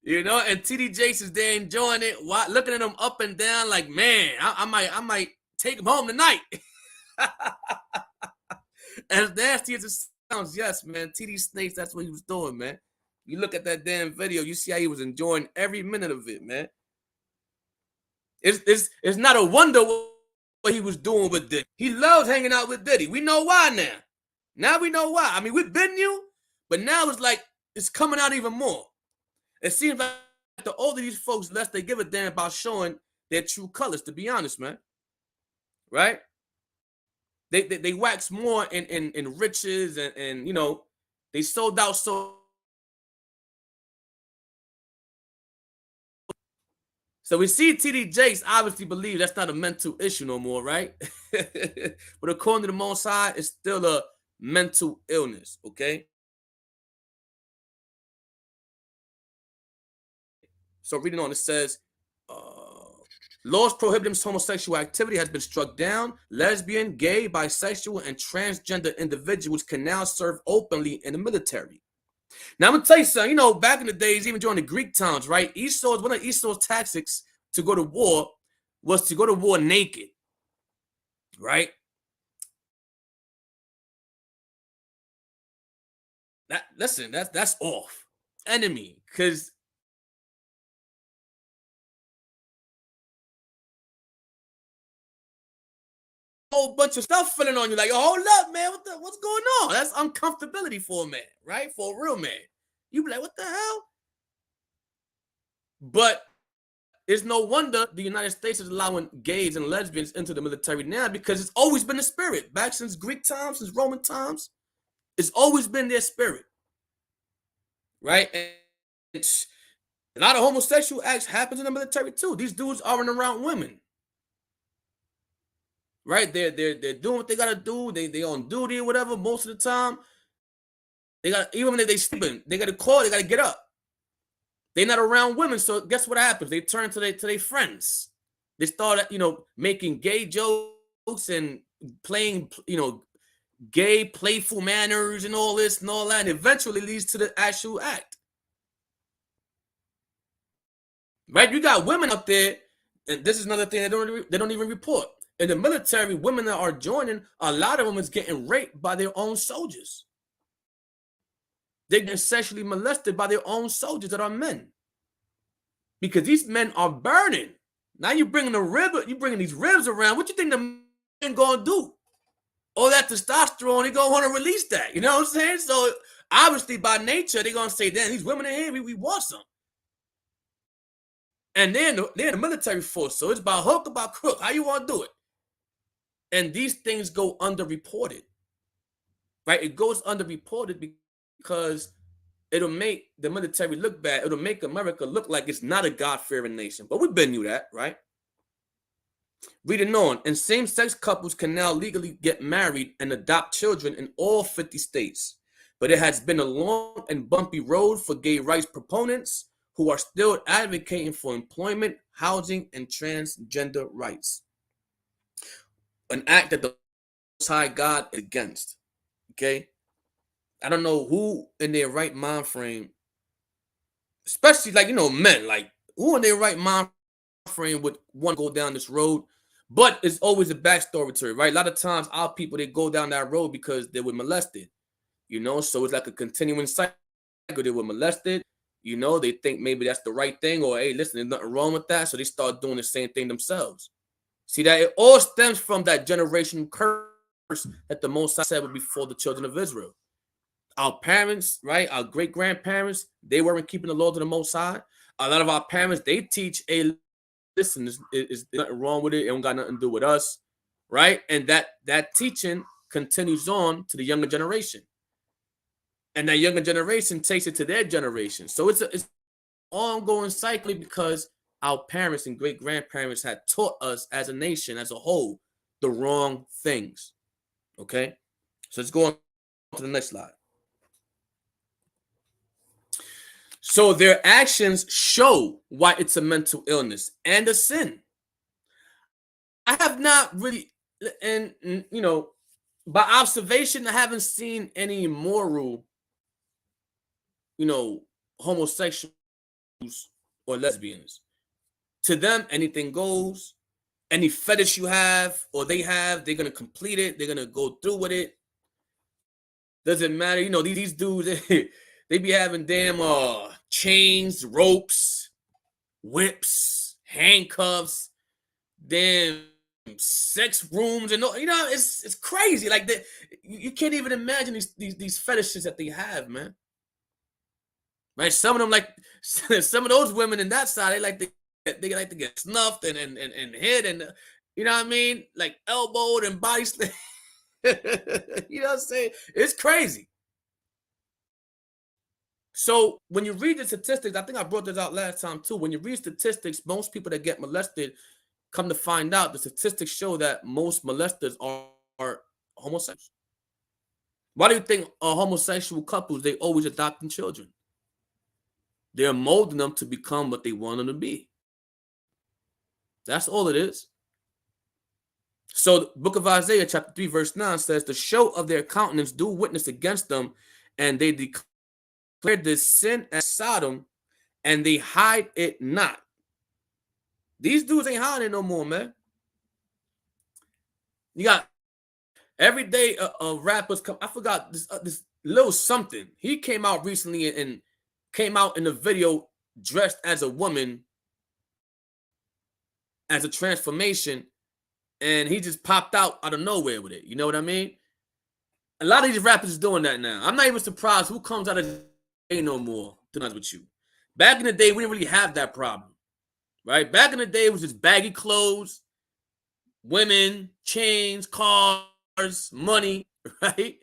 You know, and TD Jakes is there enjoying it, looking at him up and down like, man, I might take him home tonight. As nasty as it sounds, yes, man. TD Snakes, that's what he was doing, man. You look at that damn video, you see how he was enjoying every minute of it, man. It's not a wonder what he was doing with Diddy. He loves hanging out with Diddy. We know why now. Now we know why. I mean, we've been new, but now it's like it's coming out even more. It seems like the older these folks, less they give a damn about showing their true colors, to be honest, man. Right? They wax more in riches and you know, they sold out So we see TD Jakes obviously believe that's not a mental issue no more, right? But according to the Most High, it's still a mental illness, okay? So reading on, it says, laws prohibiting homosexual activity has been struck down. Lesbian, gay, bisexual, and transgender individuals can now serve openly in the military. Now, I'm going to tell you something. You know, back in the days, even during the Greek times, right? One of Esau's tactics to go to war was to go to war naked, right? Listen, that's off. Enemy, because whole bunch of stuff filling on you, like, oh, hold up, man, what's going on? That's uncomfortability for a man, right? For a real man. You be like, what the hell? But it's no wonder the United States is allowing gays and lesbians into the military now, because it's always been the spirit. Back since Greek times, since Roman times, it's always been their spirit, right? And A lot of homosexual acts happens in the military too. These dudes aren't around women. Right? They're doing what they gotta do. They on duty or whatever most of the time. They got, even if they sleeping, they gotta call, they gotta get up. They're not around women, so guess what happens? They turn to their friends. They start, making gay jokes and playing, gay playful manners and all this and all that, and eventually leads to the actual act. Right? You got women up there, and this is another thing they don't even report. In the military, women that are joining, a lot of them is getting raped by their own soldiers. They're getting sexually molested by their own soldiers that are men. Because these men are burning. Now you bringing these ribs around. What you think the men gonna do? All that testosterone, they gonna want to release that. You know what I'm saying? So obviously, by nature, they're gonna say, "Damn, these women in here, we want some." And they're in the military force, so it's about hook, about crook. How you want to do it? And these things go underreported, right? It goes underreported because it'll make the military look bad. It'll make America look like it's not a God-fearing nation. But we've been knew that, right? Reading on, and same-sex couples can now legally get married and adopt children in all 50 states. But it has been a long and bumpy road for gay rights proponents who are still advocating for employment, housing, and transgender rights. An act that the Most High God is against. Okay? I don't know who in their right mind frame, especially men, who in their right mind frame would want to go down this road. But it's always a backstory to it, right? A lot of times our people, they go down that road because they were molested, so it's like a continuing cycle. They were molested, they think maybe that's the right thing, or hey, listen, there's nothing wrong with that. So they start doing the same thing themselves. See, that it all stems from that generational curse that the Most High said would be for the children of Israel. Our parents, right? Our great-grandparents, they weren't keeping the laws of the Most High. A lot of our parents, they teach, hey, listen, there's nothing wrong with it. It don't got nothing to do with us, right? And that teaching continues on to the younger generation. And that younger generation takes it to their generation. So it's an ongoing cycle because our parents and great-grandparents had taught us as a nation, as a whole, the wrong things, okay? So let's go on to the next slide. So their actions show why it's a mental illness and a sin. I have not really, and by observation, I haven't seen any moral, homosexuals or lesbians. To them, anything goes. Any fetish you have or they have, they're going to complete it. They're going to go through with it. Doesn't matter. These dudes, they be having damn chains, ropes, whips, handcuffs, damn sex rooms, and it's crazy. Like you can't even imagine these fetishes that they have, man. Right? Some of them, some of those women in that side, they like to get snuffed and hit and you know what I mean, like elbowed and body slammed. You know what I'm saying? It's crazy. So when you read the statistics, I think I brought this out last time too. When you read statistics, most people that get molested, come to find out, the statistics show that most molesters are homosexuals. Why do you think homosexual couples, they always adopting children? They're molding them to become what they want them to be. That's all it is. So the book of Isaiah chapter 3 verse 9 says, the show of their countenance do witness against them, and they declare this sin as Sodom, and they hide it not. These dudes ain't hiding it no more, man. You got every day rappers come. I forgot this little something. He came out recently and came out in a video dressed as a woman, as a transformation, and he just popped out of nowhere with it. You know what I mean? A lot of these rappers is doing that now. I'm not even surprised who comes out of day no more, to be honest with you. Back in the day, we didn't really have that problem, right? Back in the day, it was just baggy clothes, women, chains, cars, money, right?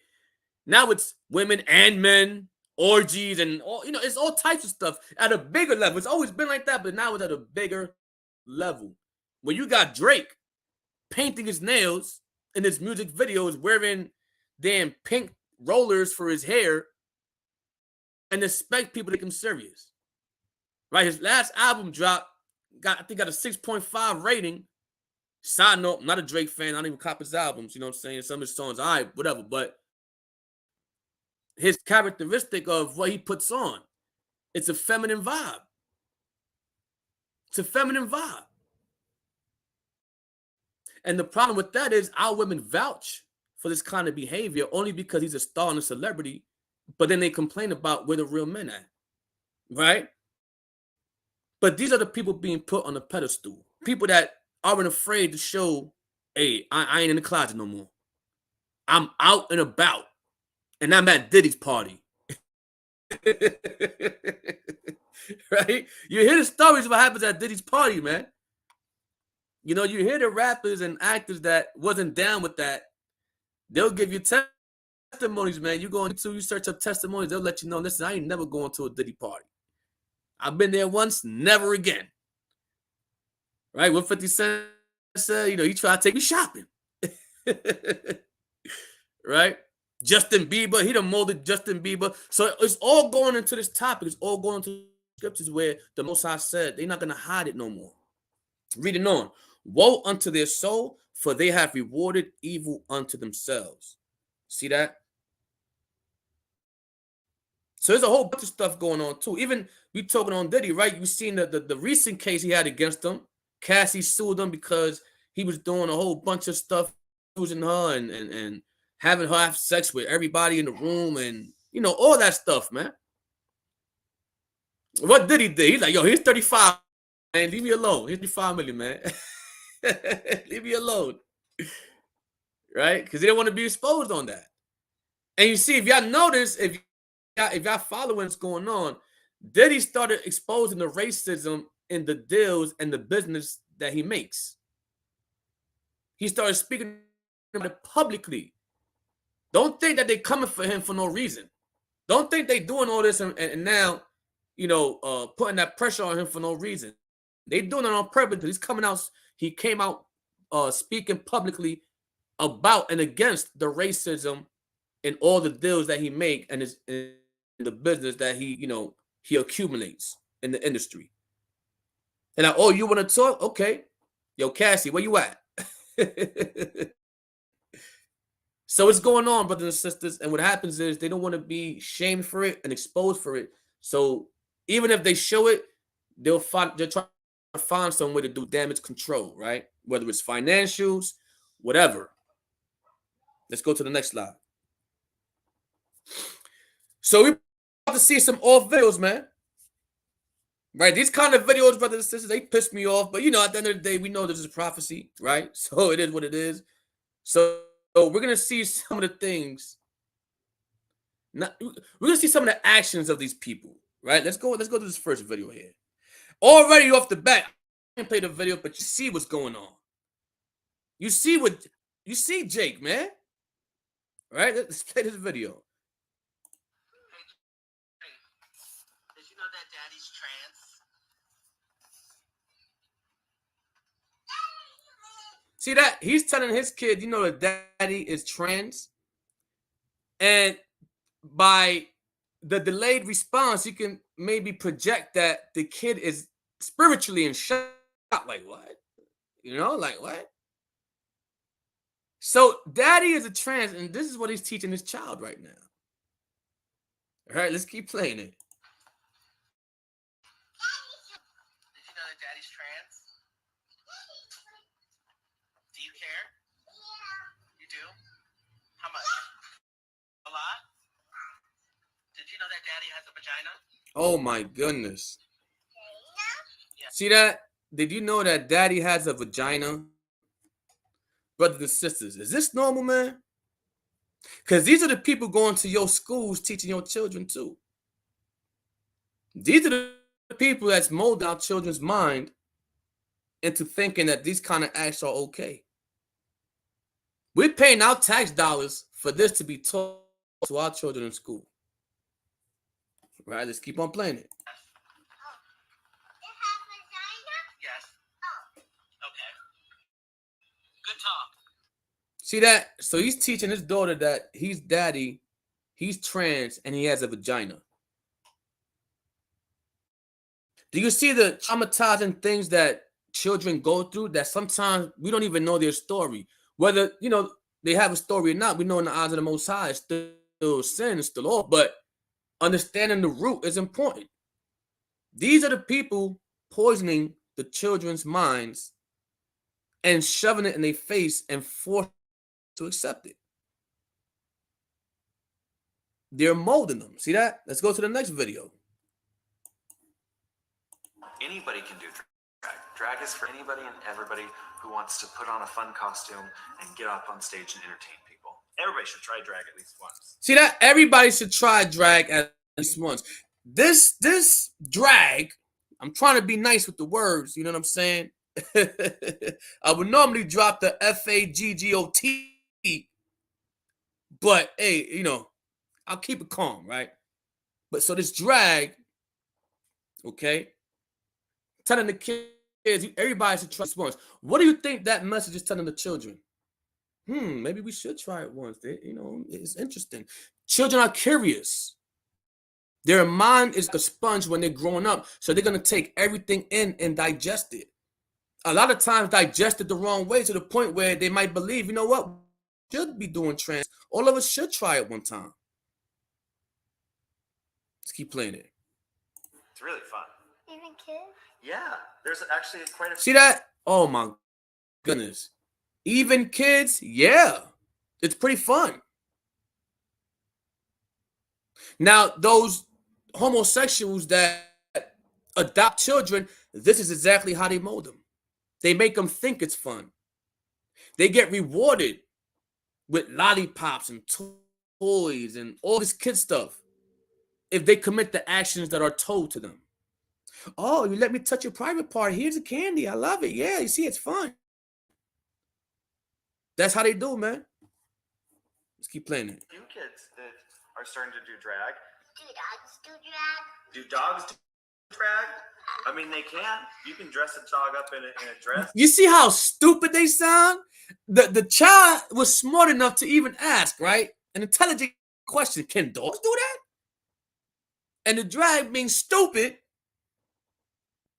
Now it's women and men, orgies and all, it's all types of stuff at a bigger level. It's always been like that, but now it's at a bigger level. When you got Drake painting his nails in his music videos, wearing damn pink rollers for his hair, and expect people to take him serious. Right? His last album dropped, I think got a 6.5 rating. Side note, I'm not a Drake fan. I don't even cop his albums. You know what I'm saying? Some of his songs, all right, whatever. But his characteristic of what he puts on, it's a feminine vibe. It's a feminine vibe. And the problem with that is our women vouch for this kind of behavior only because he's a star and a celebrity, but then they complain about where the real men at, right? But these are the people being put on a pedestal. People that aren't afraid to show, hey, I ain't in the closet no more. I'm out and about, and I'm at Diddy's party. Right? You hear the stories of what happens at Diddy's party, man. You hear the rappers and actors that wasn't down with that. They'll give you testimonies, man. You go into, you search up testimonies, they'll let you know, listen, I ain't never going to a Diddy party. I've been there once, never again. Right? What 50 Cent said, he tried to take me shopping. Right? Justin Bieber, he done molded Justin Bieber. So it's all going into this topic. It's all going into scriptures where the Most High said they're not going to hide it no more. Reading on. Woe unto their soul, for they have rewarded evil unto themselves. See that? So there's a whole bunch of stuff going on too. Even we talking on Diddy, right? You seen the recent case he had against him. Cassie sued him because he was doing a whole bunch of stuff, using her and having her have sex with everybody in the room and all that stuff, man. What Diddy did? He's like, yo, here's 35, man. Leave me alone. Here's 35 million, man. Leave me alone. Right? Because they don't want to be exposed on that. And you see, if y'all notice, if y'all following what's going on, Diddy started exposing the racism in the deals and the business that he makes. He started speaking about it publicly. Don't think that they're coming for him for no reason. Don't think they're doing all this and now, putting that pressure on him for no reason. They're doing it on purpose. He's coming out. He came out speaking publicly about and against the racism in all the deals that he make and in the business that he accumulates in the industry. And like, oh, you want to talk? Okay. Yo, Cassie, where you at? So it's going on, brothers and sisters. And what happens is they don't want to be shamed for it and exposed for it. So even if they show it, they'll try to find some way to do damage control, right? Whether it's financials, whatever. Let's go to the next slide. So we're about to see some off videos, man. Right? These kind of videos, brothers and sisters, they piss me off. But, at the end of the day, we know this is prophecy, right? So it is what it is. So we're going to see some of the things. We're going to see some of the actions of these people, right? Let's go to this first video here. Already off the bat, I didn't play the video, but you see what's going on. You see Jake, man. Right? Let's play this video. Did you know that daddy's trans? See that? He's telling his kid, that daddy is trans. And by the delayed response, you can maybe project that the kid is spiritually in shock. Like, what? Like, what? So daddy is a trans, and this is what he's teaching his child right now. All right, let's keep playing it. Did you know that daddy's trans? Do you care? Yeah. You do? How much? A lot? Did you know that daddy has a vagina? Oh my goodness. Yeah. See that? Did you know that daddy has a vagina? Brothers and sisters, is this normal, man? Because these are the people going to your schools teaching your children too. These are the people that's molding our children's mind into thinking that these kind of acts are okay. We're paying our tax dollars for this to be taught to our children in school. Right, let's keep on playing it. Yes. Okay. Good talk. See that? So he's teaching his daughter that he's daddy, he's trans, and he has a vagina. Do you see the traumatizing things that children go through that sometimes we don't even know their story? Whether, you know, they have a story or not, we know in the eyes of the Most High, it's still sin, it's still all, but understanding the root is important. These are the people poisoning the children's minds and shoving it in their face and forcing to accept it. They're molding them. See that? Let's go to the next video. Anybody can do drag. Drag is for anybody and everybody who wants to put on a fun costume and get up on stage and entertain people. Everybody should try drag at least once. See that? Everybody should try drag at least once. This drag, I'm trying to be nice with the words, you know what I'm saying? I would normally drop the FAGGOT, but hey, you know, I'll keep it calm, right? But so this drag, okay, telling the kids, everybody should try this once. What do you think that message is telling the children? Maybe we should try it once. You know, it's interesting. Children are curious. Their mind is like a sponge when they're growing up, so they're gonna take everything in and digest it. A lot of times digest it the wrong way to the point where they might believe, you know what, we should be doing trans. All of us should try it one time. Let's keep playing it. It's really fun. Even kids? Yeah, there's actually quite a See that? Oh my goodness. Even kids, yeah. It's pretty fun. Now, those homosexuals that adopt children, this is exactly how they mold them. They make them think it's fun. They get rewarded with lollipops and toys and all this kid stuff if they commit the actions that are told to them. Oh, you let me touch your private part. Here's a candy. I love it. Yeah, you see, it's fun. That's how they do, man. Let's keep playing it. few kids that are starting to do drag. Do dogs do drag? Do dogs do drag? I mean, they can. You can dress a dog up in a dress. You see how stupid they sound? The child was smart enough to even ask, right? An intelligent question. Can dogs do that? And the drag being stupid,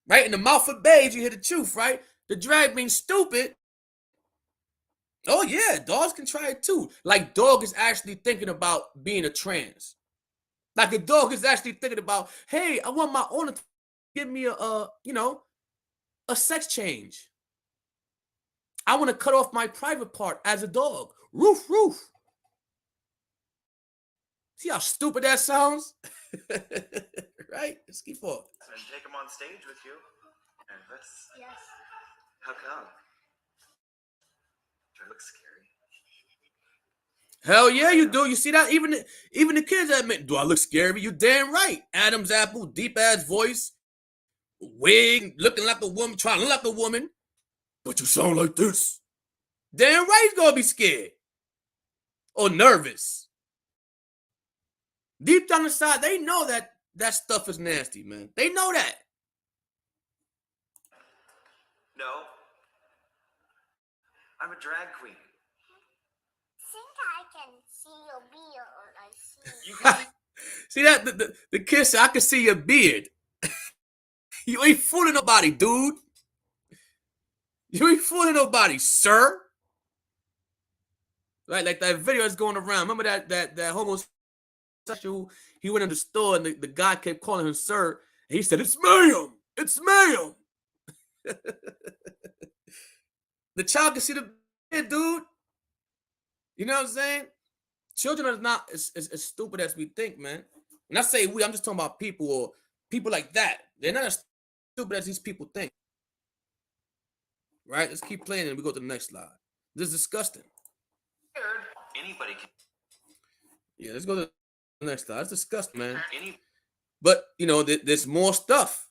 right? In the mouth of babes, you hear the truth, right? The drag being stupid. Oh, yeah, dogs can try it too. Like, dog is actually thinking about being a trans. Like, a dog is actually thinking about, hey, I want my owner to give me a sex change. I want to cut off my private part as a dog. Roof, roof. See how stupid that sounds? Right? Let's keep on. And take them on stage with you. And this. Yes. How come? Do I look scary? Hell yeah, you do. You see that? Even the kids admit, do I look scary? You damn right. Adam's apple, deep ass voice, wig, looking like a woman, trying to look like a woman, but you sound like this. Damn right he's gonna be scared or nervous. Deep down inside, they know that stuff is nasty, man. They know that. No. I'm a drag queen. Think I can see your beard. I see. You can See that? The kid said, I can see your beard. You ain't fooling nobody, dude. You ain't fooling nobody, sir. Right, like that video is going around. Remember that homosexual? He went in the store and the guy kept calling him sir. And he said, "It's ma'am. It's ma'am." The child can see the beard, dude. You know what I'm saying? Children are not as stupid as we think, man. When I say we, I'm just talking about people or people like that. They're not as stupid as these people think. Right? Let's keep playing and we go to the next slide. This is disgusting. anybody can. Yeah, let's go to the next slide. It's disgusting, man. Any. But, you know, there's more stuff.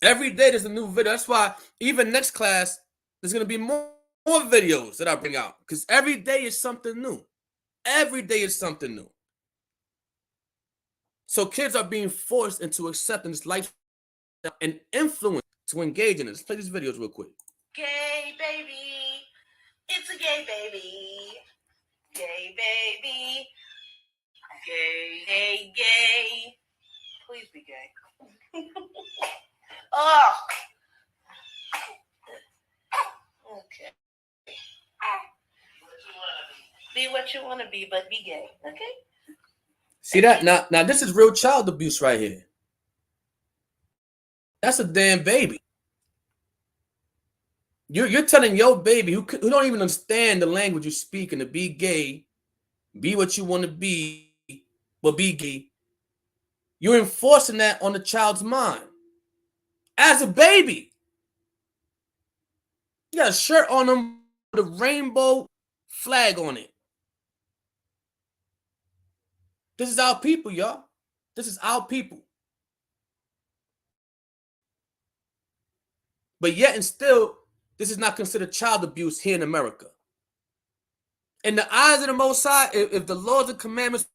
Every day there's a new video. That's why even next class, there's going to be more videos that I bring out. Because every day is something new. Every day is something new. So kids are being forced into accepting this lifestyle and influenced to engage in it. Let's play these videos real quick. Gay baby. It's a gay baby. Gay baby. Gay, gay, gay. Please be gay. Oh. Okay. Be what you want to be, but be gay. Okay? See that? Now this is real child abuse right here. That's a damn baby. You're telling your baby who don't even understand the language you're speaking to be gay, be what you want to be, but be gay. You're enforcing that on the child's mind. As a baby. You got a shirt on them with a rainbow flag on it. This is our people, y'all. This is our people. But yet and still, this is not considered child abuse here in America. In the eyes of the Most High, if the laws and commandments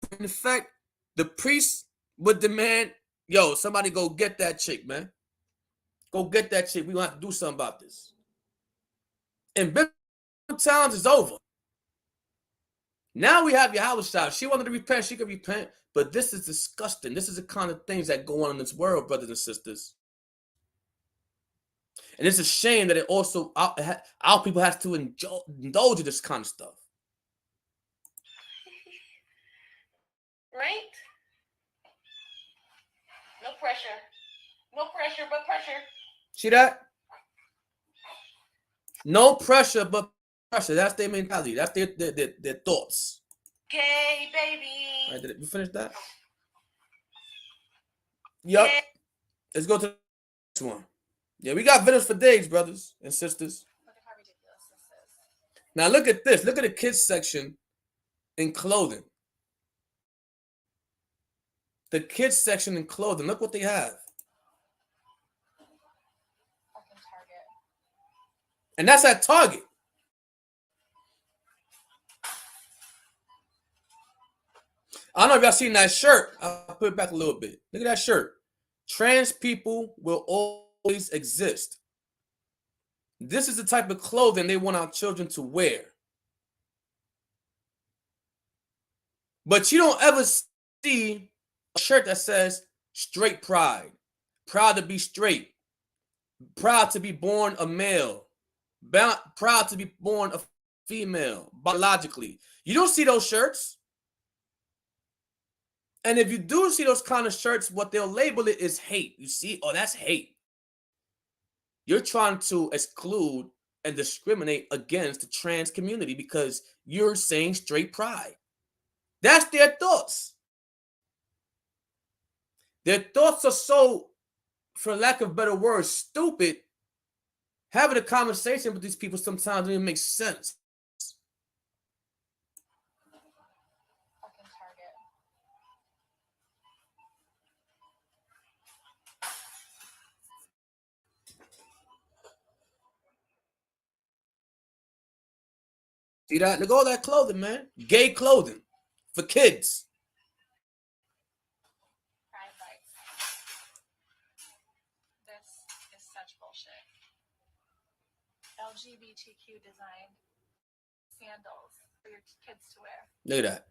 are in effect, the priests would demand, yo, somebody go get that chick, man. Go get that chick. We're going to have to do something about this. And biblical times is over. Now we have Yahushua. She wanted to repent, she could repent. But this is disgusting. This is the kind of things that go on in this world, brothers and sisters. And it's a shame that it also, our people have to indulge in this kind of stuff. Right? No pressure. No pressure, but pressure. See that? No pressure, but pressure. That's their mentality. That's their thoughts. Gay baby. Right, you finish that? Yup. Let's go to the next one. Yeah, we got videos for days, brothers and sisters. Look at how ridiculous this is. Now look at this. Look at the kids section in clothing. The kids section in clothing. Look what they have. Fucking Target. And that's at Target. I don't know if y'all seen that shirt. I'll put it back a little bit. Look at that shirt. Trans people will always exist. This is the type of clothing they want our children to wear. But you don't ever see a shirt that says straight pride, proud to be straight, proud to be born a male, proud to be born a female, biologically. You don't see those shirts. And if you do see those kind of shirts, what they'll label it is hate. You see, oh, that's hate. You're trying to exclude and discriminate against the trans community because you're saying straight pride. That's their thoughts. Their thoughts are so, for lack of better words, stupid. Having a conversation with these people sometimes doesn't even make sense. Fucking Target. See that? Look at all that clothing, man. Gay clothing for kids. Pride lights. This is such bullshit. LGBTQ design sandals for your kids to wear. Look at that.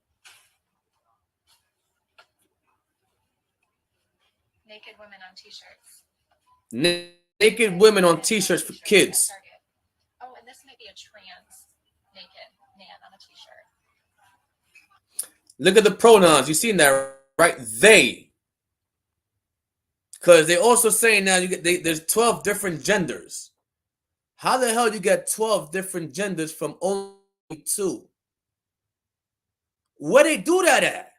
Naked women on t-shirts. Naked women on t-shirts for kids. Target. Oh, and this might be a trans naked man on a t-shirt. Look at the pronouns. You seen that, right? They. Because they're also saying now there's 12 different genders. How the hell do you get 12 different genders from only 2? Where they do that at?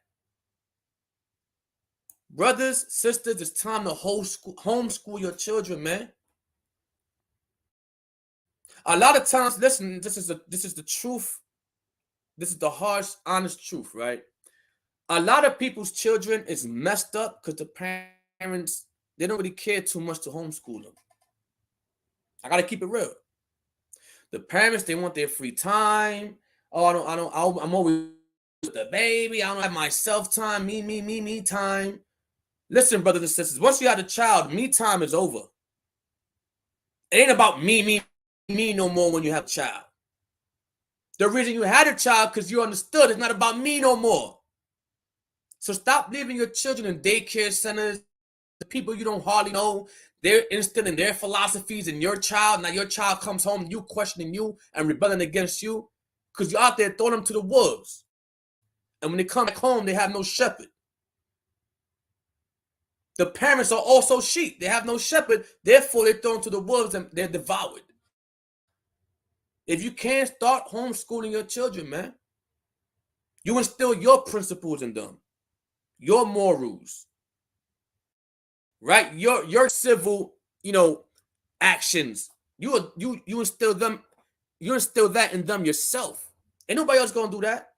Brothers, sisters, it's time to homeschool your children, man. A lot of times, listen, this is the truth. This is the harsh, honest truth, right? A lot of people's children is messed up because the parents, they don't really care too much to homeschool them. I gotta keep it real. The parents, they want their free time. Oh, I'm always the baby. I don't have my self time, me time. Listen, brothers and sisters, once you have a child, me time is over. It ain't about me no more when you have a child. The reason you had a child because you understood it's not about me no more. So stop leaving your children in daycare centers, the people you don't hardly know. They're instilling their philosophies in your child. Now your child comes home, you questioning you and rebelling against you because you're out there throwing them to the wolves. And when they come back home, they have no shepherd. The parents are also sheep. They have no shepherd. Therefore, they're thrown to the wolves and they're devoured. If you can't start homeschooling your children, man, you instill your principles in them, your morals, right? Your civil, actions. You instill them. You instill that in them yourself. Ain't nobody else gonna do that.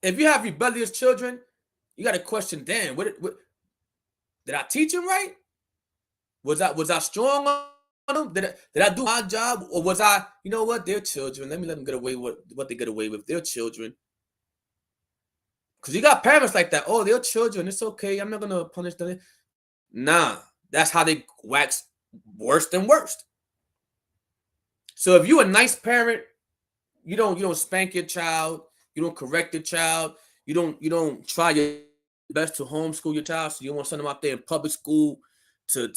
If you have rebellious children, you got to question, damn, what did I teach them right? Was I strong on them? Did I do my job? Or was I, they're children. Let them get away with what they get away with. They're children. Because you got parents like that. Oh, they're children. It's okay. I'm not going to punish them. Nah, that's how they wax worse than worst. So if you're a nice parent, you don't spank your child. You don't correct your child. You don't try your best to homeschool your child. So you want to send them out there in public school to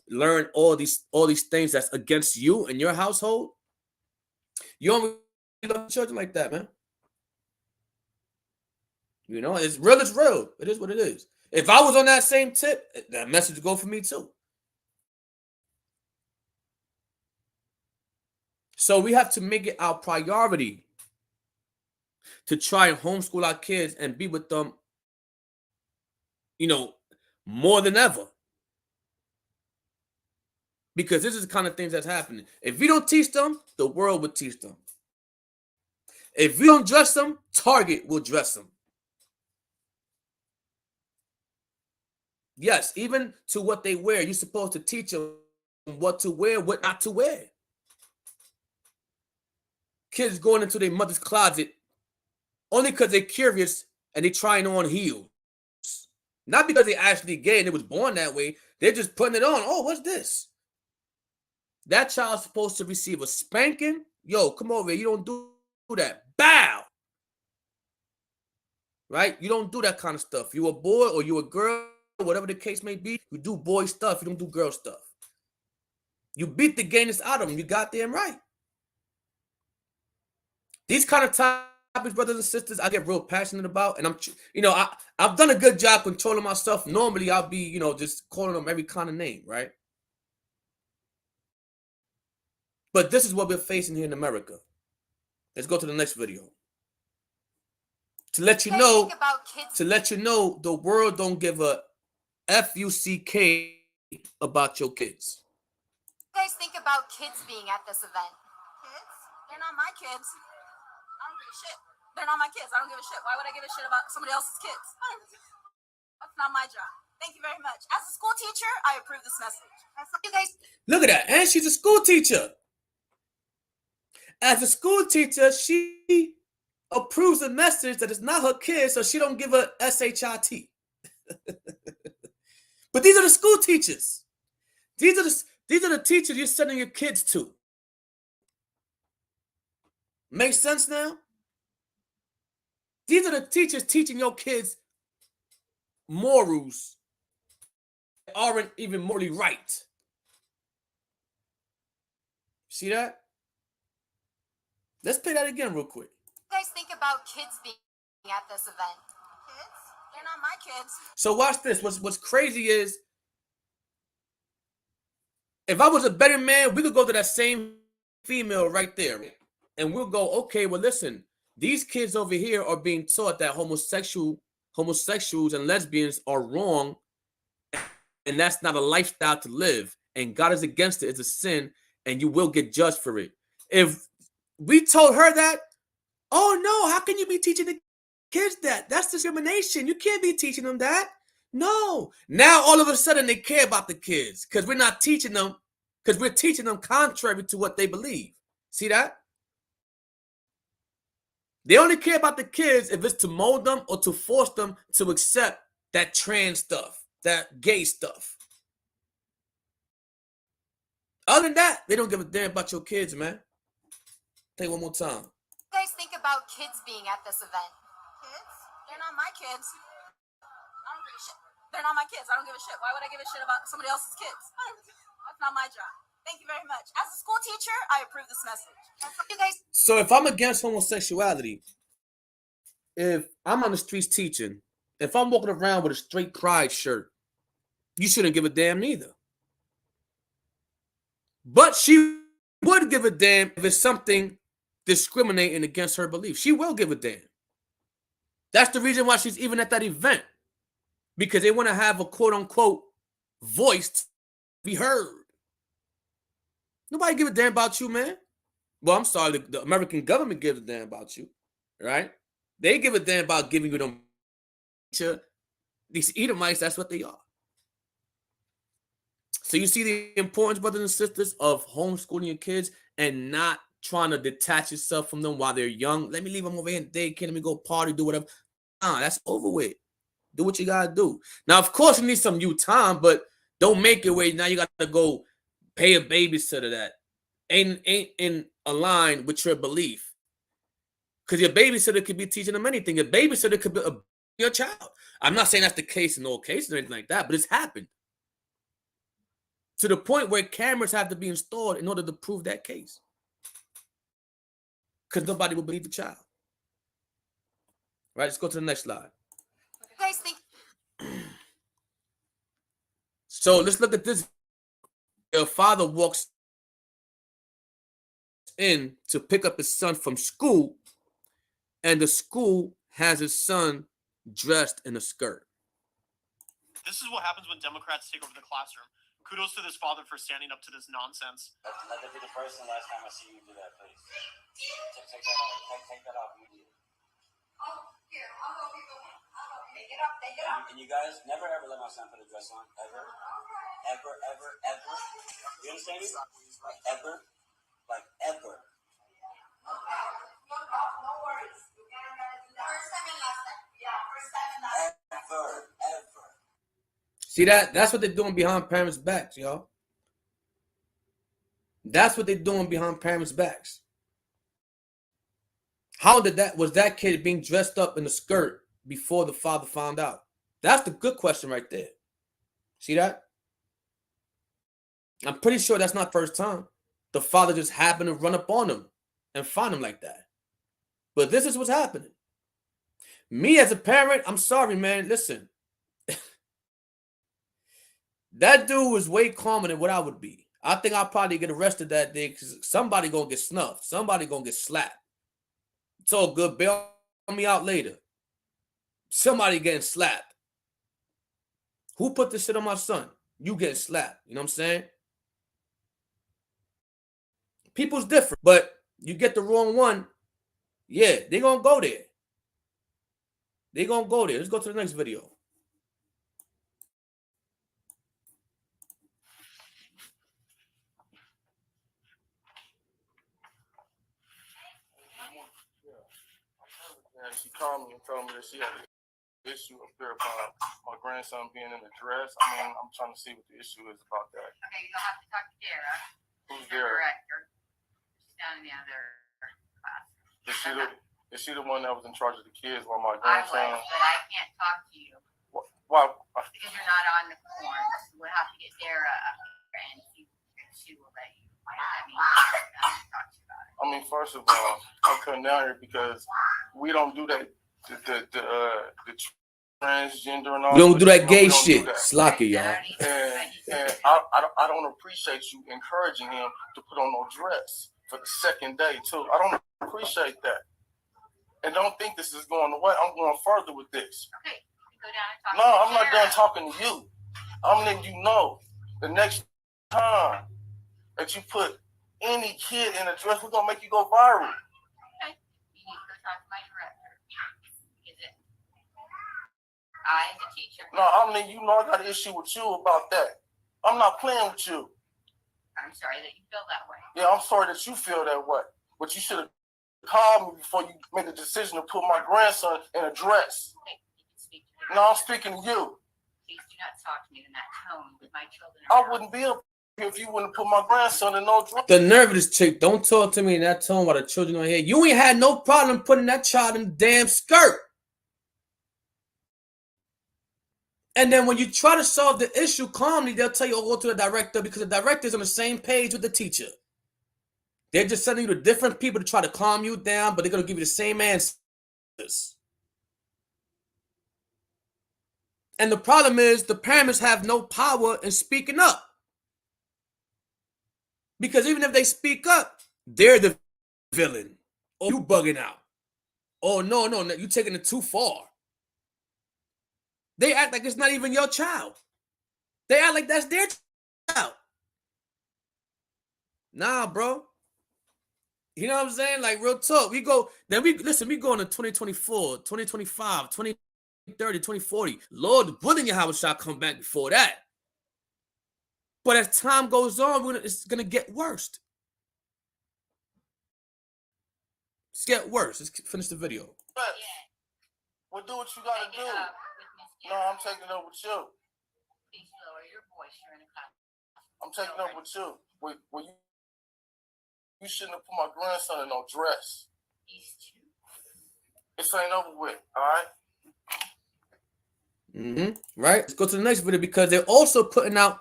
learn all these things that's against you and your household. You don't really love children like that, man. It's real. It's real. It is what it is. If I was on that same tip, that message would go for me too. So we have to make it our priority to try and homeschool our kids and be with them, more than ever. Because this is the kind of things that's happening. If we don't teach them, the world will teach them. If we don't dress them, Target will dress them. Yes, even to what they wear, you're supposed to teach them what to wear, what not to wear. Kids going into their mother's closet only because they're curious and they're trying on heels. Not because they're actually gay and they was born that way. They're just putting it on. Oh, what's this? That child's supposed to receive a spanking. Yo, come over here. You don't do that. Bow. Right? You don't do that kind of stuff. You a boy or you a girl, whatever the case may be. You do boy stuff. You don't do girl stuff. You beat the gayness out of them. You got them right. These kind of topics, brothers and sisters, I get real passionate about. And I've done a good job controlling myself. Normally, I'll be, just calling them every kind of name, right? But this is what we're facing here in America. Let's go to the next video. To let you know, the world don't give a F-U-C-K about your kids. What do you guys think about kids being at this event? Kids? They're not my kids. I don't give a shit. They're not my kids. I don't give a shit. Why would I give a shit about somebody else's kids? That's not my job. Thank you very much. As a school teacher, I approve this message. You guys. Look at that. And she's a school teacher. As a school teacher, she approves a message that is not her kids, so she don't give a SHIT. But these are the school teachers. These are the teachers you're sending your kids to. Make sense now? These are the teachers teaching your kids morals that aren't even morally right. See that? Let's play that again real quick. What do you guys think about kids being at this event? Kids? They're not my kids. So watch this. What's crazy is, if I was a better man, we could go to that same female right there. And we'll go, okay, well, listen, these kids over here are being taught that homosexuals and lesbians are wrong. And that's not a lifestyle to live. And God is against it. It's a sin. And you will get judged for it. If we told her that, oh, no, how can you be teaching the kids that? That's discrimination. You can't be teaching them that. No. Now, all of a sudden, they care about the kids because we're not teaching them, because we're teaching them contrary to what they believe. See that? They only care about the kids if it's to mold them or to force them to accept that trans stuff, that gay stuff. Other than that, they don't give a damn about your kids, man. Take it one more time. You guys think about kids being at this event? Kids? They're not my kids. I don't give a shit. They're not my kids. I don't give a shit. Why would I give a shit about somebody else's kids? That's not my job. Thank you very much. As a school teacher, I approve this message. You guys So if I'm against homosexuality, if I'm on the streets teaching, if I'm walking around with a straight pride shirt, you shouldn't give a damn neither. But she would give a damn if it's something discriminating against her beliefs. She will give a damn. That's the reason why she's even at that event. Because they want to have a quote-unquote voice to be heard. Nobody give a damn about you, man. Well, I'm sorry, the American government gives a damn about you, right? They give a damn about giving you them. These Edomites, that's what they are. So you see the importance, brothers and sisters, of homeschooling your kids and not trying to detach yourself from them while they're young. Let me leave them over here in daycare. Let me go party, do whatever. That's over with. Do what you got to do. Now, of course, you need some new time, but don't make it where now you got to go pay a babysitter that ain't in line with your belief. Because your babysitter could be teaching them anything. Your babysitter could be your child. I'm not saying that's the case in all cases or anything like that, but it's happened. To the point where cameras have to be installed in order to prove that case. Because nobody will believe the child. Right, let's go to the next slide. you guys think So let's look at this. Your father walks in to pick up his son from school, and the school has his son dressed in a skirt. This is what happens when Democrats take over the classroom. Kudos to this father for standing up to this nonsense. Let that be the first and last time I see you do that, please. Take that off. Oh, here, I'll go get the one. Take it up, take it up. And you guys never ever let my son put a dress on, ever. Ever. You understand me? Ever. Like, ever. No worries. You can't do that. First time and last time. Yeah, first time and last time. Ever. See that? That's what they're doing behind parents' backs, y'all. That's what they're doing behind parents' backs. How was that kid being dressed up in a skirt before the father found out? That's the good question right there. See that? I'm pretty sure that's not the first time. The father just happened to run up on him and find him like that. But this is what's happening. Me as a parent, I'm sorry, man. Listen. That dude was way calmer than what I would be. I think I'll probably get arrested that day because somebody gonna get snuffed. Somebody gonna get slapped. It's all good. Bail me out later. Somebody getting slapped. Who put this shit on my son? You getting slapped. You know what I'm saying? People's different, but you get the wrong one, yeah, they gonna go there. They gonna go there. Let's go to the next video. She called me and told me that she had an issue up there about my grandson being in a dress. I mean, I'm trying to see what the issue is about that. Okay, you'll have to talk to Dara. Who's She's the Dara? director. She's down in the other class. Is she the one that was in charge of the kids while my I grandson? was, but I can't talk to you Why? because you're not on the form. We'll have to get Dara up here and she will let you. I mean, talk to you about it. I mean, first of all, I'm coming down here because we don't do that. The transgender and all. We don't do that gay we don't shit. do that. Slacker, y'all. And I don't appreciate you encouraging him to put on no dress for the second day too. I don't appreciate that. And don't think this is going away. I'm going further with this. Okay, go down and talk No, to I'm not Dara. done talking to you. I'm letting you know the next time that you put any kid in a dress, we're gonna make you go viral. Okay, you need to go talk to my director. Is it? I, as a teacher. No, I mean, you know I got an issue with you about that. I'm not playing with you. I'm sorry that you feel that way. Yeah, I'm sorry that you feel that way. But you should have call me before you make a decision to put my grandson in a dress. Okay, you can speak to her. No, I'm speaking to you. Please do not talk to me in that tone with my children. I wouldn't be up here if you wouldn't put my grandson in no dress. The nerve of this chick. Don't talk to me in that tone while the children are here. You ain't had no problem putting that child in the damn skirt. And then when you try to solve the issue calmly, they'll tell you, oh, go to the director, because the director is on the same page with the teacher. They're just sending you to different people to try to calm you down, but they're going to give you the same answers. And the problem is the parents have no power in speaking up. Because even if they speak up, they're the villain. Oh, you bugging out. Oh, no, you're taking it too far. They act like it's not even your child. They act like that's their child. Nah, bro. You know what I'm saying? Like, real talk. We go into 2024, 2025, 2030, 2040. Lord willing, Yahweh shall come back before that. But as time goes on, it's going to get worse. It's get worse. Let's finish the video. Well, do what you got to do. No, I'm taking it up with you. Please lower your voice. You're in a class. I'm taking it up with you. Well, you shouldn't have put my grandson in no dress. He's two. This ain't over with, all right? Right? Let's go to the next video, because they're also putting out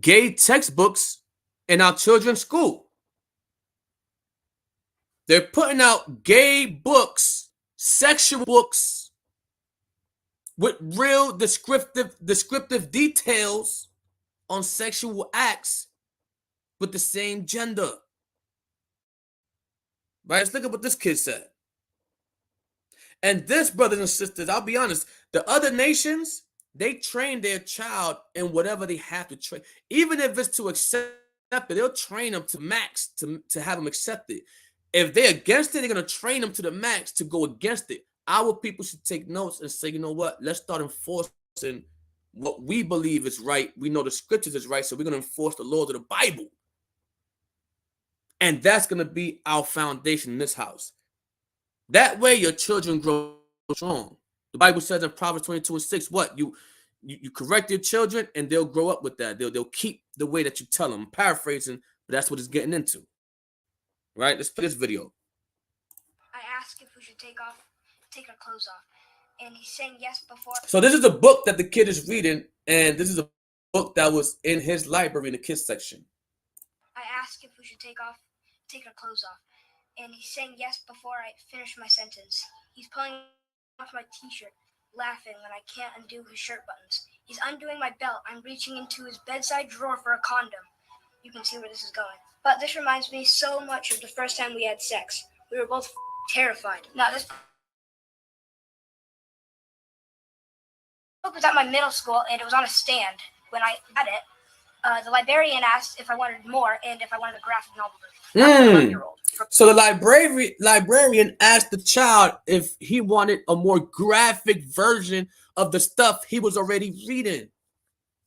gay textbooks in our children's school. They're putting out gay books, sexual books, with real descriptive details on sexual acts with the same gender. Right? Let's look at what this kid said. And this, brothers and sisters, I'll be honest, the other nations, they train their child in whatever they have to train. Even if it's to accept it, they'll train them to max to have them accept it. If they're against it, they're going to train them to the max to go against it. Our people should take notes and say, you know what? Let's start enforcing what we believe is right. We know the scriptures is right, so we're going to enforce the laws of the Bible. And that's going to be our foundation in this house. That way your children grow strong. The Bible says in Proverbs 22:6, what? You correct your children and they'll grow up with that. They'll keep the way that you tell them. I'm paraphrasing, but that's what it's getting into. Right? Let's play this video. I asked if we should take our clothes off, and he's saying yes before. So this is a book that the kid is reading, and this is a book that was in his library in the kids section. I asked if we should take our clothes off, and he's saying yes before I finish my sentence. He's pulling off my t-shirt, laughing when I can't undo his shirt buttons. He's undoing my belt. I'm reaching into his bedside drawer for a condom. You can see where this is going. But this reminds me so much of the first time we had sex. We were both terrified. Now this book was at my middle school, and it was on a stand. When I had it, the librarian asked if I wanted more and if I wanted a graphic novel. So the librarian asked the child if he wanted a more graphic version of the stuff he was already reading.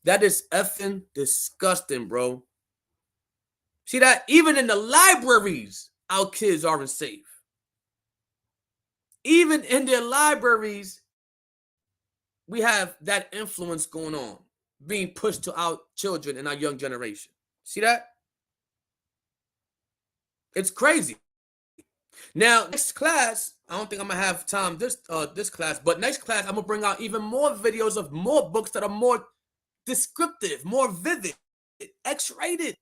That is effing disgusting, bro. See that? Even in the libraries, our kids aren't safe. Even in their libraries, we have that influence going on, being pushed to our children and our young generation. See that? It's crazy. Now, next class, I don't think I'm gonna have time this class, but next class, I'm gonna bring out even more videos of more books that are more descriptive, more vivid, X-rated,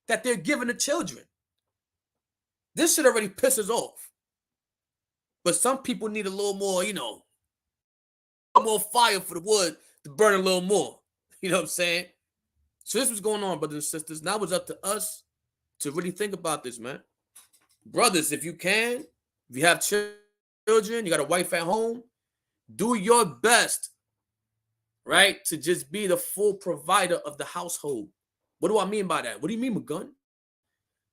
that they're giving to children. This shit already pisses off. But some people need a little more, more fire for the wood to burn a little more. You know what I'm saying? So this was going on, brothers and sisters. Now it's up to us to really think about this, man. Brothers, if you can, if you have children, you got a wife at home, do your best, right, to just be the full provider of the household. What do I mean by that? What do you mean, McGunn?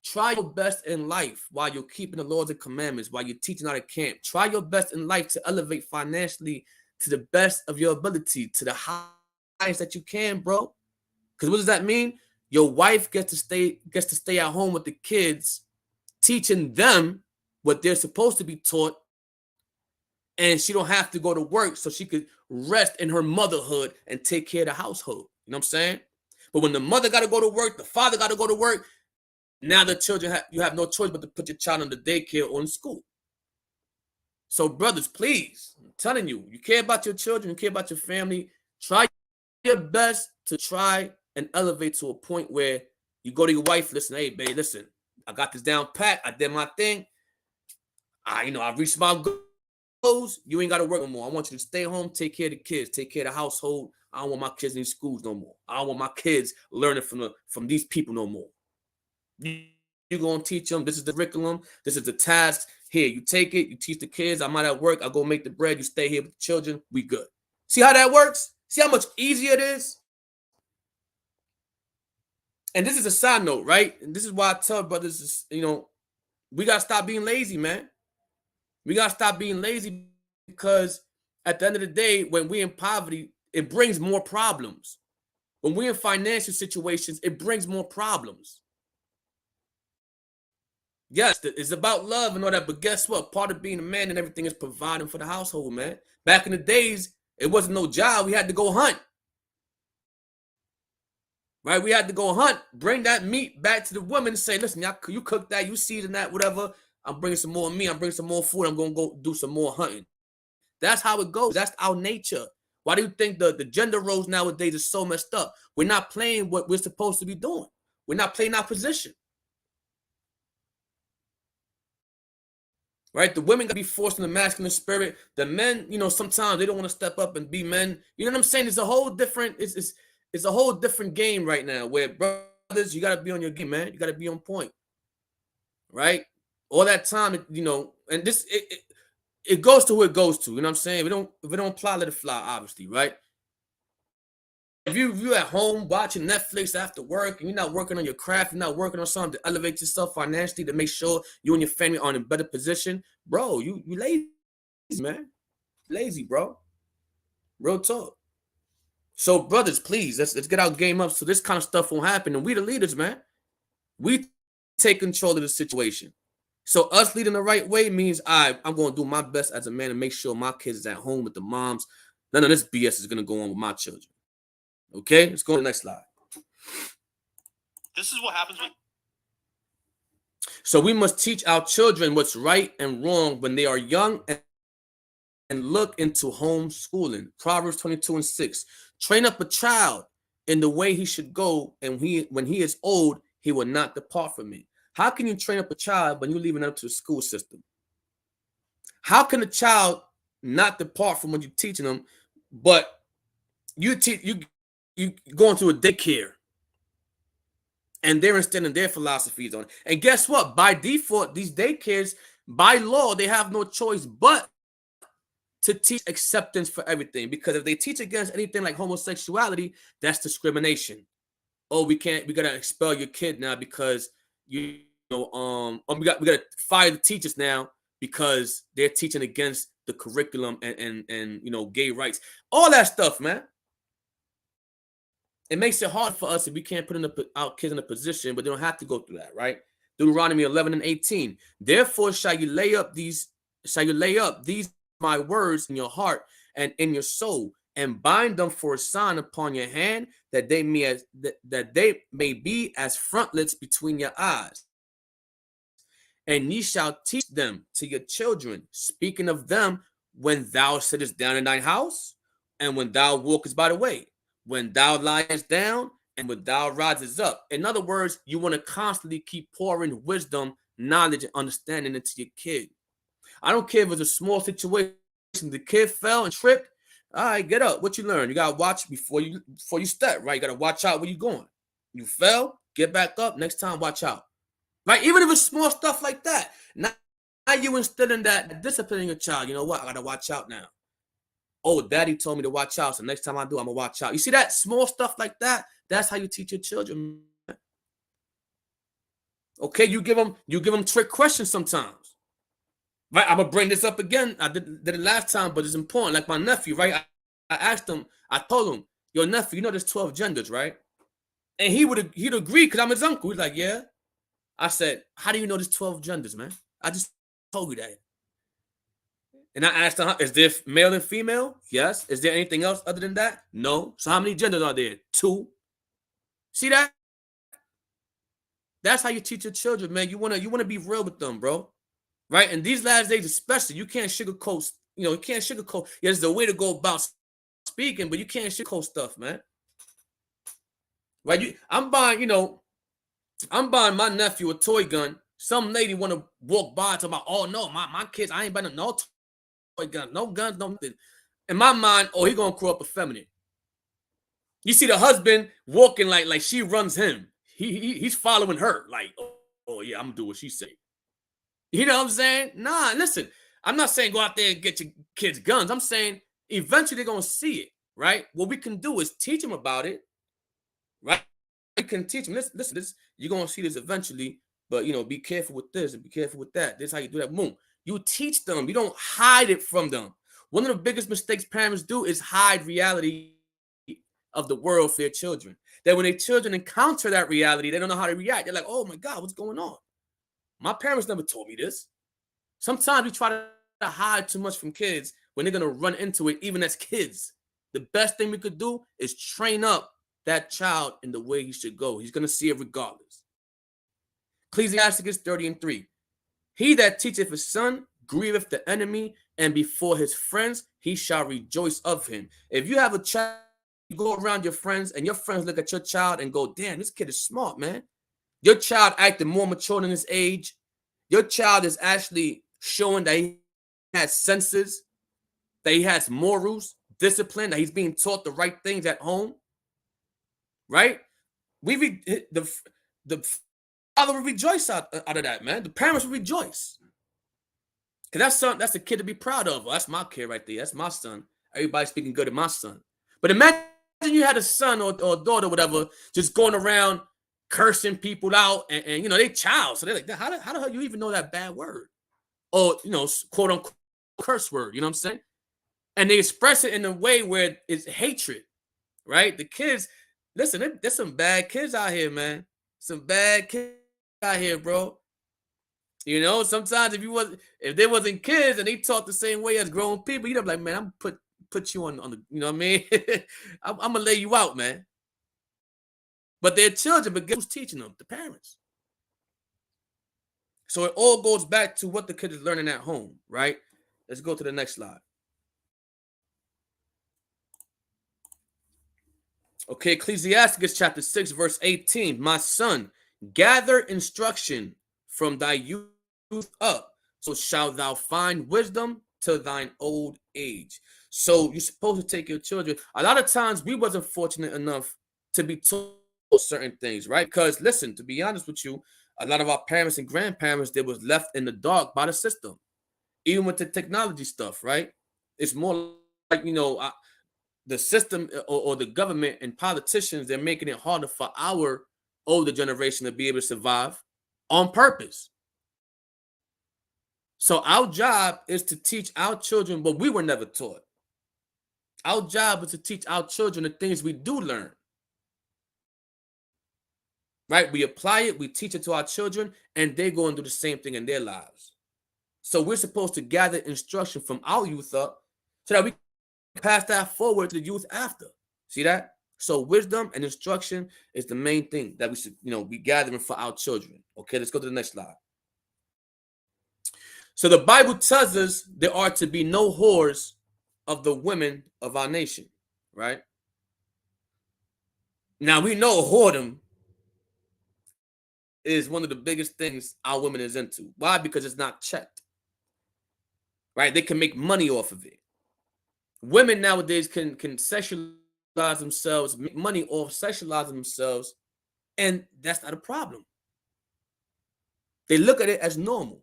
Try your best in life while you're keeping the laws and commandments, while you're teaching out of camp. Try your best in life to elevate financially to the best of your ability, to the highest that you can, bro. Because what does that mean? Your wife gets to stay at home with the kids, teaching them what they're supposed to be taught, and she don't have to go to work so she could rest in her motherhood and take care of the household. You know what I'm saying? But when the mother got to go to work, the father got to go to work, now the children, you have no choice but to put your child in the daycare or in school. So brothers, please, I'm telling you, you care about your children, you care about your family, try your best to try and elevate to a point where you go to your wife, listen, hey, babe, listen, I got this down pat, I did my thing, I reached my goals, you ain't got to work no more. I want you to stay home, take care of the kids, take care of the household. I don't want my kids in these schools no more. I don't want my kids learning from these people no more. You're going to teach them, this is the curriculum, this is the task. Here, you take it, you teach the kids. I'm out at work, I go make the bread, you stay here with the children, we good. See how that works? See how much easier it is? And this is a side note, right? And this is why I tell brothers, we got to stop being lazy, man. We got to stop being lazy, because at the end of the day, when we're in poverty, it brings more problems. When we're in financial situations, it brings more problems. Yes, it's about love and all that, but guess what? Part of being a man and everything is providing for the household, man. Back in the days, it wasn't no job. We had to go hunt. Right? We had to go hunt, bring that meat back to the woman and say, listen, you cook that, you season that, whatever. I'm bringing some more meat. I'm bringing some more food. I'm going to go do some more hunting. That's how it goes. That's our nature. Why do you think the gender roles nowadays are so messed up? We're not playing what we're supposed to be doing. We're not playing our position. Right? The women got to be forced in the masculine spirit. The men, sometimes they don't want to step up and be men. You know what I'm saying? It's a whole different, it's a whole different game right now, where brothers, you got to be on your game, man. You got to be on point. Right? All that time, and this, it goes to who it goes to. You know what I'm saying? If it don't apply, let it fly, obviously, right? If you're at home watching Netflix after work and you're not working on your craft, you're not working on something to elevate yourself financially, to make sure you and your family are in a better position, bro, you lazy, man. Lazy, bro. Real talk. So, brothers, please, let's get our game up so this kind of stuff won't happen. And we the leaders, man. We take control of the situation. So us leading the right way means I'm going to do my best as a man and make sure my kids is at home with the moms. None of this BS is going to go on with my children. Okay, let's go to the next slide. This is what happens when... So we must teach our children what's right and wrong when they are young and look into homeschooling. Proverbs 22:6. Train up a child in the way he should go, and when he is old, he will not depart from it. How can you train up a child when you're leaving it up to the school system? How can a child not depart from what you're teaching them, but you going to a daycare and they're instilling their philosophies on it? And guess what? By default, these daycares, by law, they have no choice but to teach acceptance for everything. Because if they teach against anything like homosexuality, that's discrimination. Oh, we gotta expel your kid now because we gotta fire the teachers now because they're teaching against the curriculum and gay rights, all that stuff, man. It makes it hard for us if we can't put our kids in a position, but they don't have to go through that, right? Deuteronomy 11:18. Therefore shall you lay up these my words in your heart and in your soul, and bind them for a sign upon your hand, that they may be as frontlets between your eyes. And ye shall teach them to your children, speaking of them when thou sittest down in thine house, and when thou walkest by the way, when thou liest down, and when thou risest up. In other words, you want to constantly keep pouring wisdom, knowledge, and understanding into your kid. I don't care if it's a small situation. The kid fell and tripped. All right, get up. What you learn? You gotta watch before you step, right? You gotta watch out where you going. You fell, get back up. Next time, watch out. Right? Even if it's small stuff like that. Now you instilling that discipline in your child. You know what? I gotta watch out now. Oh, daddy told me to watch out, so next time I do, I'm gonna watch out. You see that small stuff like that? That's how you teach your children. Okay, you give them trick questions sometimes. Right, I'm gonna bring this up again. I did it last time, but it's important. Like my nephew, right? I asked him, I told him, your nephew, there's 12 genders, right? And he'd agree because I'm his uncle. He's like, yeah. I said, how do you know there's 12 genders, man? I just told you that. And I asked her, is there male and female? Yes. Is there anything else other than that? No. So how many genders are there? 2. See that? That's how you teach your children, man. You wanna be real with them, bro. Right? And these last days, especially, you can't sugarcoat. You can't sugarcoat. Yeah, there's a way to go about speaking, but you can't sugarcoat stuff, man. Right? I'm buying my nephew a toy gun. Some lady want to walk by talking about, oh no, my kids, I ain't buying no toy gun, no guns, no nothing. In my mind, oh, he gonna grow up effeminate. You see the husband walking like she runs him. He's following her. Like, oh yeah, I'm gonna do what she say. You know what I'm saying? Nah, listen. I'm not saying go out there and get your kids guns. I'm saying eventually they're gonna see it, right? What we can do is teach them about it, right? We can teach them. Listen, this you're gonna see this eventually, but be careful with this and be careful with that. This is how you do that. Boom. You teach them. You don't hide it from them. One of the biggest mistakes parents do is hide reality of the world for their children. That when their children encounter that reality, they don't know how to react. They're like, oh my God, what's going on? My parents never told me this. Sometimes we try to hide too much from kids when they're going to run into it, even as kids. The best thing we could do is train up that child in the way he should go. He's going to see it regardless. Ecclesiastes 30:3. He that teacheth his son grieveth the enemy, and before his friends he shall rejoice of him. If you have a child, you go around your friends, and your friends look at your child and go, damn, this kid is smart, man. Your child acting more mature than his age. Your child is actually showing that he has senses, that he has morals, discipline, that he's being taught the right things at home. Right? The father will rejoice out of that, man. The parents will rejoice. Because that's a kid to be proud of. Well, that's my kid right there. That's my son. Everybody's speaking good of my son. But imagine you had a son or daughter, whatever, just going around cursing people out, and they child. So they're like, how the hell you even know that bad word? Or, quote unquote curse word, you know what I'm saying? And they express it in a way where it's hatred, right? The kids, listen, there's some bad kids out here, man. Some bad kids out here, bro. Sometimes if they wasn't kids and they talk the same way as grown people, you'd be like, man, I'm put you on the, you know what I mean? I'm gonna lay you out, man. But they're children, but guess who's teaching them? The parents. So it all goes back to what the kid is learning at home, right? Let's go to the next slide. Okay, Ecclesiastes chapter 6, verse 18. My son, gather instruction from thy youth up, so shalt thou find wisdom to thine old age. So you're supposed to take your children. A lot of times we wasn't fortunate enough to be taught certain things, right? Because listen, to be honest with you, a lot of our parents and grandparents, they was left in the dark by the system, even with the technology stuff, right? It's more like, the system or the government and politicians, they're making it harder for our older generation to be able to survive on purpose. So our job is to teach our children what we were never taught. Our job is to teach our children the things we do learn. Right? We apply it, we teach it to our children, and they go and do the same thing in their lives. So we're supposed to gather instruction from our youth up so that we can pass that forward to the youth after. See that? So wisdom and instruction is the main thing that we should, be gathering for our children. Okay, let's go to the next slide. So the Bible tells us there are to be no whores of the women of our nation, right? Now we know whoredom is one of the biggest things our women is into. Why? Because it's not checked, right? They can make money off of it. Women nowadays can sexualize themselves, make money off sexualizing themselves, and that's not a problem. They look at it as normal.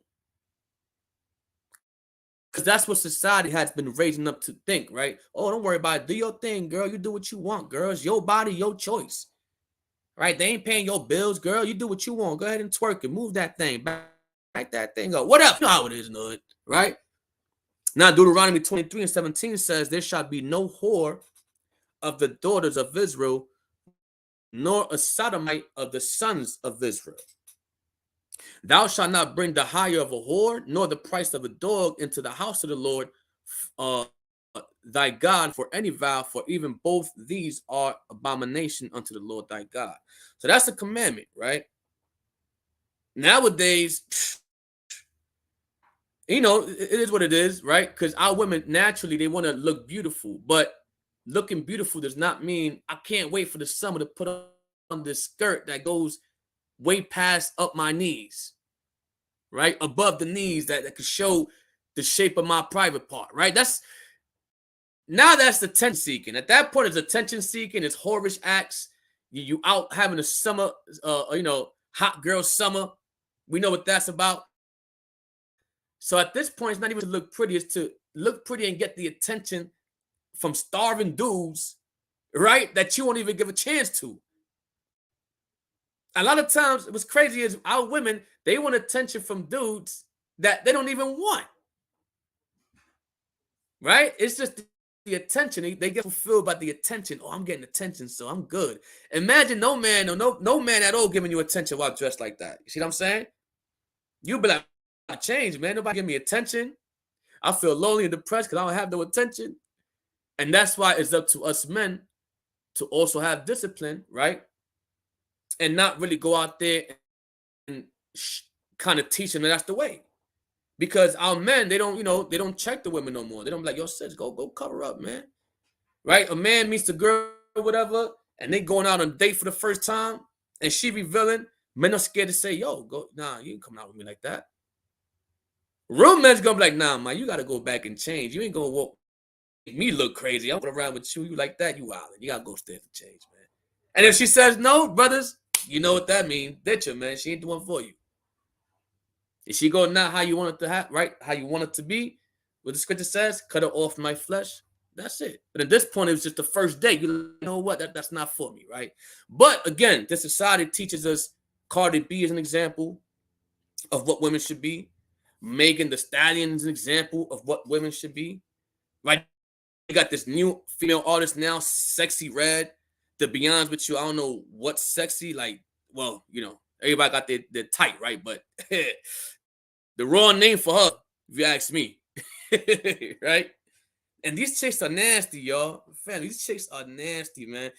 Because that's what society has been raising up to think, right? Oh, don't worry about it. Do your thing, girl. You do what you want, girl. It's your body, your choice. Right? They ain't paying your bills, girl. You do what you want. Go ahead and twerk it. Move that thing. Back that thing up. Whatever. You know how it is, Nud. Right? Now, Deuteronomy 23:17 says, there shall be no whore of the daughters of Israel, nor a sodomite of the sons of Israel. Thou shalt not bring the hire of a whore, nor the price of a dog into the house of the Lord thy God for any vow, for even both these are abomination unto the Lord thy God. So that's a commandment, right? Nowadays, you know, it is what it is, right? Because our women naturally they want to look beautiful, but looking beautiful does not mean I can't wait for the summer to put on this skirt that goes way past up my knees, right? Above the knees that could show the shape of my private part, right? That's attention seeking. At that point, it's attention seeking. It's whorish acts. You out having a summer, hot girl summer. We know what that's about. So at this point, it's not even to look pretty. It's to look pretty and get the attention from starving dudes, right? That you won't even give a chance to. A lot of times, what's crazy is our women, they want attention from dudes that they don't even want. Right? It's just the attention. They get fulfilled by the attention. Oh, I'm getting attention, so I'm good. Imagine no man at all giving you attention while dressed like that. You see what I'm saying? You'll be like, I changed, man. Nobody give me attention. I feel lonely and depressed because I don't have no attention. And that's why it's up to us men to also have discipline, right? And not really go out there and kind of teach them that that's the way. Because our men, they don't check the women no more. They don't be like, yo, sis, go cover up, man. Right? A man meets a girl or whatever, and they going out on a date for the first time, and she revealing, men are scared to say, yo, nah, you ain't coming out with me like that. Real men's gonna be like, nah, man, you gotta go back and change. You ain't gonna make me look crazy. I'm going around with you like that, you wildin'. You gotta go stand for change, man. And if she says no, brothers, you know what that means. Ditch her, man. She ain't the one for you. If she go not how you want it to have, right? How you want it to be, what the scripture says, cut her off my flesh. That's it. But at this point, it was just the first day. You know what? That's not for me, right? But again, this society teaches us. Cardi B is an example of what women should be. Megan Thee Stallion is an example of what women should be, right? You got this new female artist now, Sexy Red. To be honest with you, I don't know what's sexy. Like, well, everybody got their type, right? But the wrong name for her, if you ask me, right? And these chicks are nasty, y'all. Fam, these chicks are nasty, man.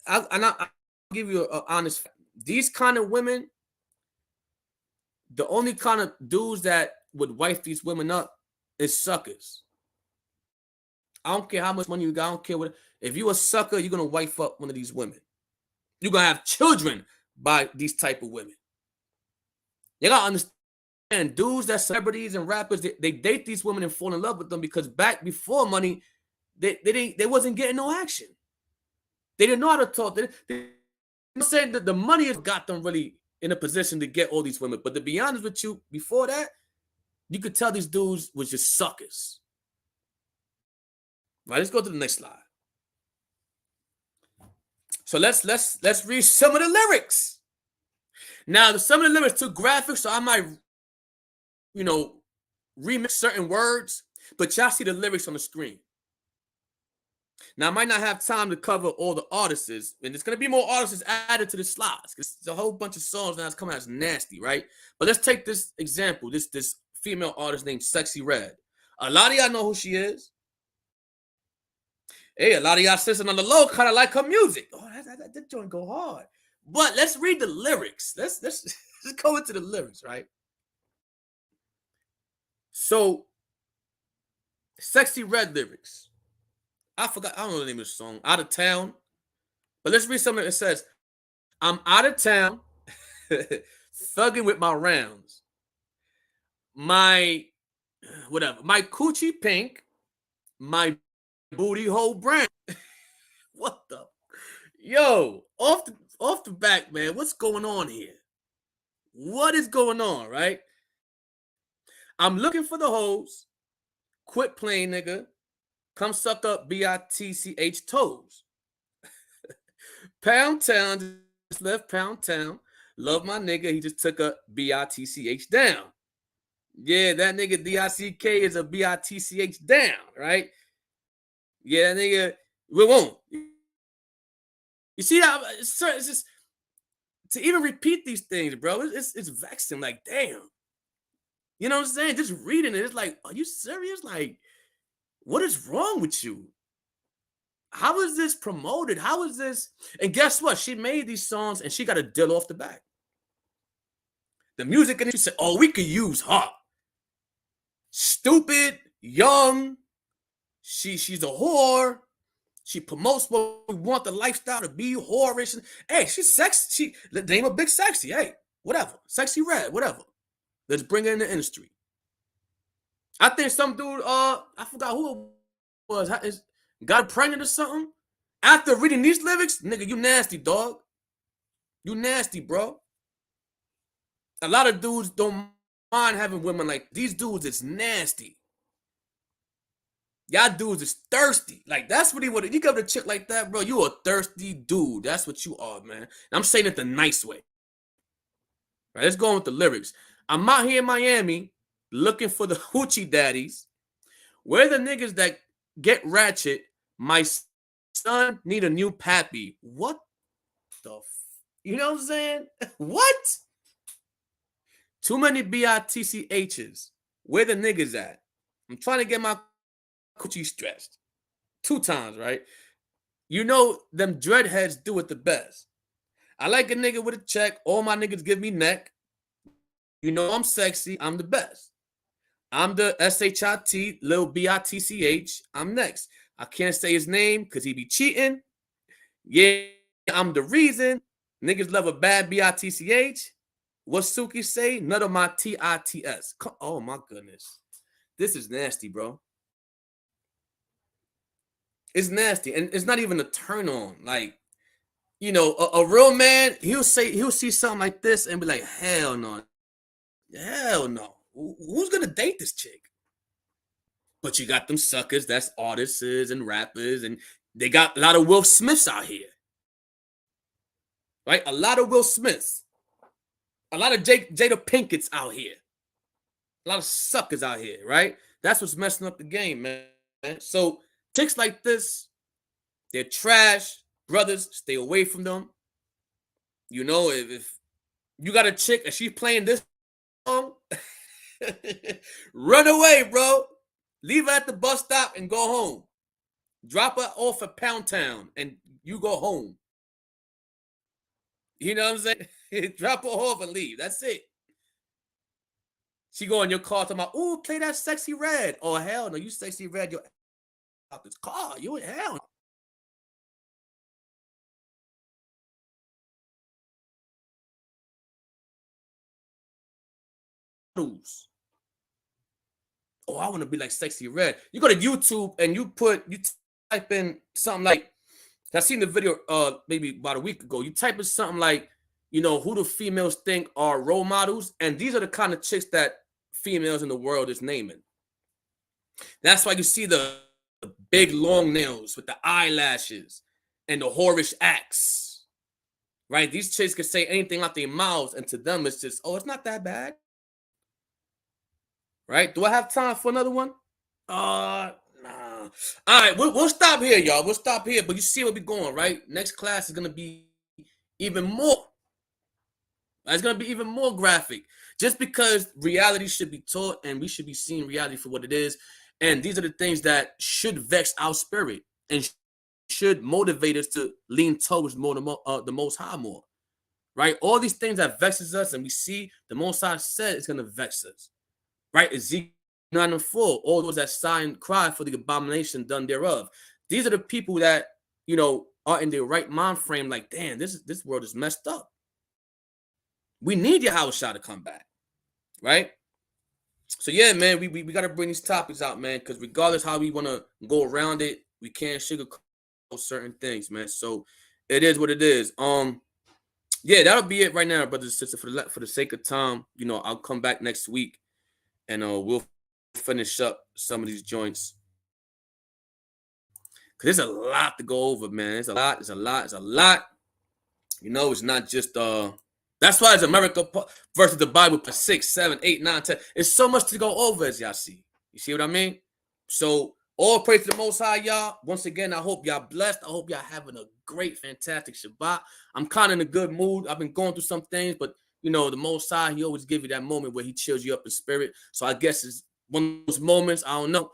I'll give you an honest fact. These kind of women, the only kind of dudes that would wife these women up is suckers. I don't care how much money you got. I don't care what. If you a sucker, you're going to wife up one of these women. You're going to have children by these type of women. You got to understand, dudes that celebrities and rappers, they date these women and fall in love with them because back before money, they wasn't getting no action. They didn't know how to talk. I'm saying that the money has got them really in a position to get all these women. But to be honest with you, before that, you could tell these dudes was just suckers. Right, let's go to the next slide. So let's read some of the lyrics. Now, some of the lyrics too graphic, so I might, remix certain words, but y'all see the lyrics on the screen. Now, I might not have time to cover all the artists, and there's going to be more artists added to the slides. There's a whole bunch of songs now that's coming out as nasty, right? But let's take this example, this female artist named Sexy Red. A lot of y'all know who she is. Hey, a lot of y'all sisters on the low kind of like her music. Oh, that joint go hard. But let's read the lyrics. Let's go into the lyrics, right? So, Sexy Red lyrics. I don't know the name of the song. Out of Town. But let's read something that says, I'm out of town, thugging with my rounds. My coochie pink, my booty hole brown. What the? Yo, off the back, man. What's going on here? What is going on, right? I'm looking for the hoes. Quit playing, nigga. Come suck up BITCH toes. Pound Town just left Pound Town. Love my nigga. He just took a BITCH down. Yeah, that nigga DICK is a BITCH down, right? Yeah, that nigga, we won't. You see how it's just to even repeat these things, bro. It's vexing. Like, damn. You know what I'm saying? Just reading it, it's like, are you serious? Like, what is wrong with you? How is this promoted? How is this? And guess what? She made these songs and she got a deal off the back. The music industry said, oh, we could use her. Stupid, young. She's a whore. She promotes what we want the lifestyle to be, whorish. Hey, she's sexy. The name of Big Sexy. Hey, whatever. Sexy Red, whatever. Let's bring her in the industry. I think some dude, I forgot who it was, got pregnant or something. After reading these lyrics, nigga, you nasty, dog. You nasty, bro. A lot of dudes don't mind having women like these dudes. It's nasty. Y'all dudes is thirsty. Like, that's what he would. You got a chick like that, bro. You a thirsty dude. That's what you are, man. And I'm saying it the nice way. Right, let's go on with the lyrics. I'm out here in Miami looking for the hoochie daddies. Where the niggas that get ratchet? My son need a new pappy. What the you know what I'm saying? What? Too many BITCHs. Where the niggas at? I'm trying to get my coochie stretched 2 times, right? You know them dreadheads do it the best. I like a nigga with a check. All my niggas give me neck. You know I'm sexy. I'm the best. I'm the SHIT, little BITCH. I'm next. I can't say his name because he be cheating. Yeah, I'm the reason. Niggas love a bad BITCH. What Suki say? None of my TITS. Oh my goodness. This is nasty, bro. It's nasty. And it's not even a turn on. Like, you know, a real man, he'll see something like this and be like, hell no. Hell no. Who's gonna date this chick? But you got them suckers, that's artists and rappers, and they got a lot of Will Smiths out here. Right? A lot of Will Smiths. A lot of Jada Pinkett's out here. A lot of suckers out here, right? That's what's messing up the game, man. So chicks like this, they're trash. Brothers, stay away from them. You know, if you got a chick and she's playing this song, run away, bro. Leave her at the bus stop and go home. Drop her off at Pound Town and you go home. You know what I'm saying? Drop her off and leave. That's it. She go in your car talking about, ooh, play that Sexy Red. Oh, hell no, you Sexy Red. You're out this car. You in hell. Oh, I want to be like Sexy Red. You go to YouTube and you type in something like, I seen the video maybe about a week ago. You type in something like, you know, who do females think are role models? And these are the kind of chicks that females in the world is naming. That's why you see the big long nails with the eyelashes and the whorish acts. Right? These chicks can say anything out their mouths, and to them it's just, oh, it's not that bad. Right? Do I have time for another one? Nah. All right, we'll stop here, y'all. We'll stop here, but you see where we're going, right? Next class is going to be even more. It's going to be even more graphic. Just because reality should be taught and we should be seeing reality for what it is. And these are the things that should vex our spirit and should motivate us to lean towards the Most High more. Right? All these things that vexes us and we see the Most High said it's going to vex us. Right? Ezekiel 9:4, all those that sigh and cry for the abomination done thereof. These are the people that, you know, are in their right mind frame, like, damn, this world is messed up. We need Yahushua to come back. Right? So yeah, man, we got to bring these topics out, man, because regardless how we want to go around it, we can't sugarcoat certain things, man. So it is what it is. Yeah, that'll be it right now, brothers and sisters. For the sake of time, you know, I'll come back next week and we'll finish up some of these joints. Because there's a lot to go over, man. There's a lot. You know, it's not just that's why it's America versus the Bible for 6, 7, 8, 9, 10. It's so much to go over, as y'all see. You see what I mean? So All praise to the Most High, y'all. Once again, I hope y'all blessed. I hope y'all having a great, fantastic Shabbat. I'm kind of in a good mood. I've been going through some things, but you know, the Most High, he always give you that moment where he chills you up in spirit. So I guess it's one of those moments. I don't know,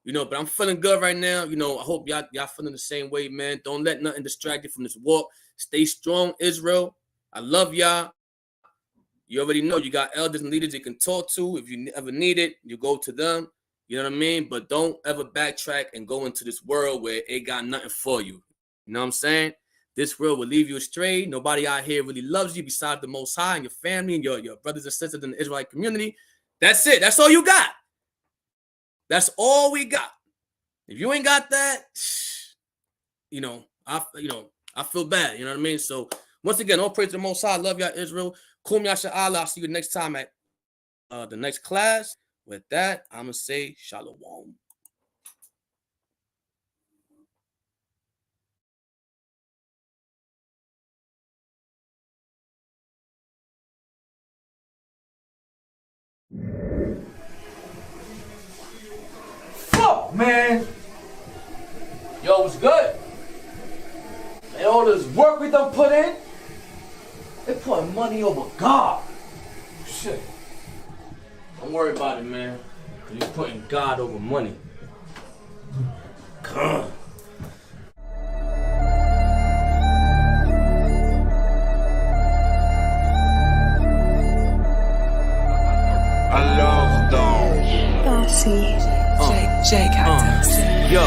you know, but I'm feeling good right now. You know, I hope y'all feeling the same way, man. Don't let nothing distract you from this walk. Stay strong, Israel. I love y'all. You already know you got elders and leaders you can talk to. If you ever need it, you go to them. You know what I mean? But don't ever backtrack and go into this world where it got nothing for you. You know what I'm saying? This world will leave you astray. Nobody out here really loves you besides the Most High and your family and your brothers and sisters in the Israelite community. That's it. That's all you got. That's all we got. If you ain't got that, you know, I feel bad. You know what I mean? So once again, all praise to the Most High. Love y'all, Israel. Kum Yasha'Allah. I'll see you next time at the next class. With that, I'm going to say shalom. Fuck, man. Yo, what's good? Man, all this work we done put in, they putting money over God. Shit. Don't worry about it, man. You're putting God over money. Come on. I love dogs. J Cactus. Yo,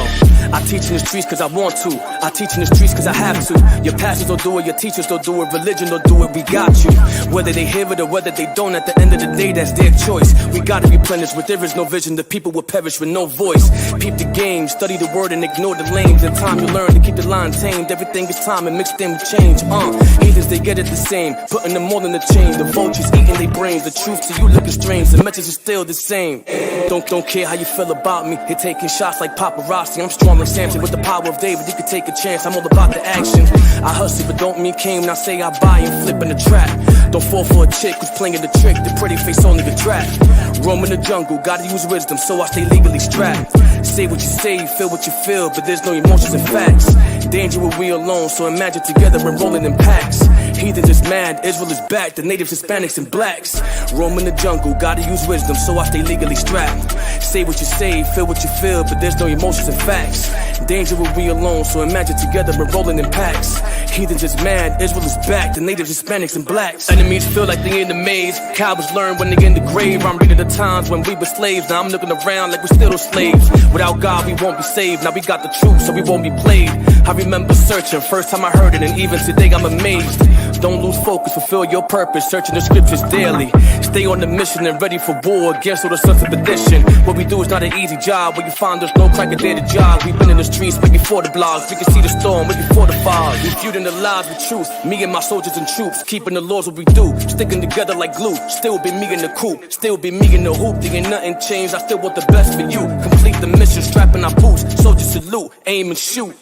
I teach in the streets cause I want to. I teach in the streets cause I have to. Your pastors don't do it, your teachers don't do it, religion don't do it, we got you. Whether they hear it or whether they don't, at the end of the day, that's their choice. We gotta replenish, where there is no vision, the people will perish with no voice. Peep the game, study the word and ignore the lanes. In time you learn to keep the line tamed. Everything is time and mixed in with change. Heathens, they get it the same, putting them all in the chain. The vultures eating their brains, the truth to you looking strange. The message is still the same. Don't care how you feel about me. They're taking shots like paparazzi. I'm strong like Samson with the power of David. You could take a chance, I'm all about the action. I hustle but don't mean came. Now say I buy and flip in the trap. Don't fall for a chick who's playing the trick. The pretty face only the trap. Roam in the jungle, gotta use wisdom, so I stay legally strapped. Say what you say, feel what you feel, but there's no emotions and facts. Danger when we alone, so imagine together we're rolling in packs. Heathens is mad, Israel is back, the natives, Hispanics, and blacks. Roam in the jungle, gotta use wisdom, so I stay legally strapped. Say what you say, feel what you feel, but there's no emotions and facts. Danger when we alone, so imagine together we're rolling in packs. Heathens is mad, Israel is back, the natives, Hispanics, and blacks. Enemies feel like they in the maze, cowards learn when they in the grave. I'm reading the times when we were slaves, now I'm looking around like we're still slaves. Without God we won't be saved, now we got the truth so we won't be played. I remember searching, first time I heard it, and even today I'm amazed. Don't lose focus, fulfill your purpose, searching the scriptures daily. Stay on the mission and ready for war against all the sons of perdition. What we do is not an easy job, where you find there's no cracker there to jog. We've been in the streets way before the blogs, we can see the storm way before the fog. We feuding the lies with truth, me and my soldiers and troops, keeping the laws what we do, sticking together like glue. Still be me in the coop, still be me in the hoop. There ain't nothing changed, I still want the best for you. Complete the mission, strapping our boots, soldiers salute, aim and shoot.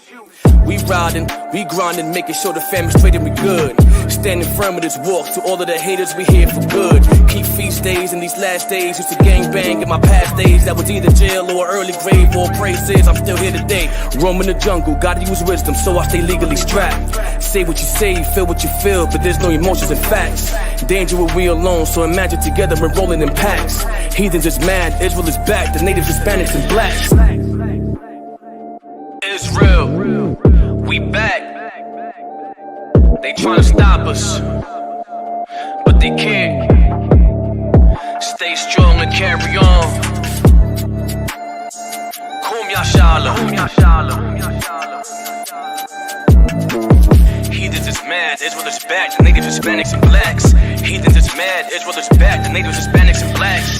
We riding, we grinding, making sure the family's straight and we good. Standing firm with this walk, to all of the haters, we here for good. Keep feast days in these last days, used to gang bang in my past days. That was either jail or early grave, or praises, I'm still here today. Roam in the jungle, gotta use wisdom, so I stay legally strapped. Say what you say, feel what you feel, but there's no emotions and facts. Danger when we alone, so imagine together we're rolling in packs. Heathens is mad, Israel is back, the natives, Hispanics, and blacks. Israel, we back. They tryna stop us, but they can't. Stay strong and carry on. Kum Yasha'Allah. Heathens is mad, Israel is back, the natives, Hispanics, and blacks. Heathens is mad, Israel is back, the natives, Hispanics, and blacks.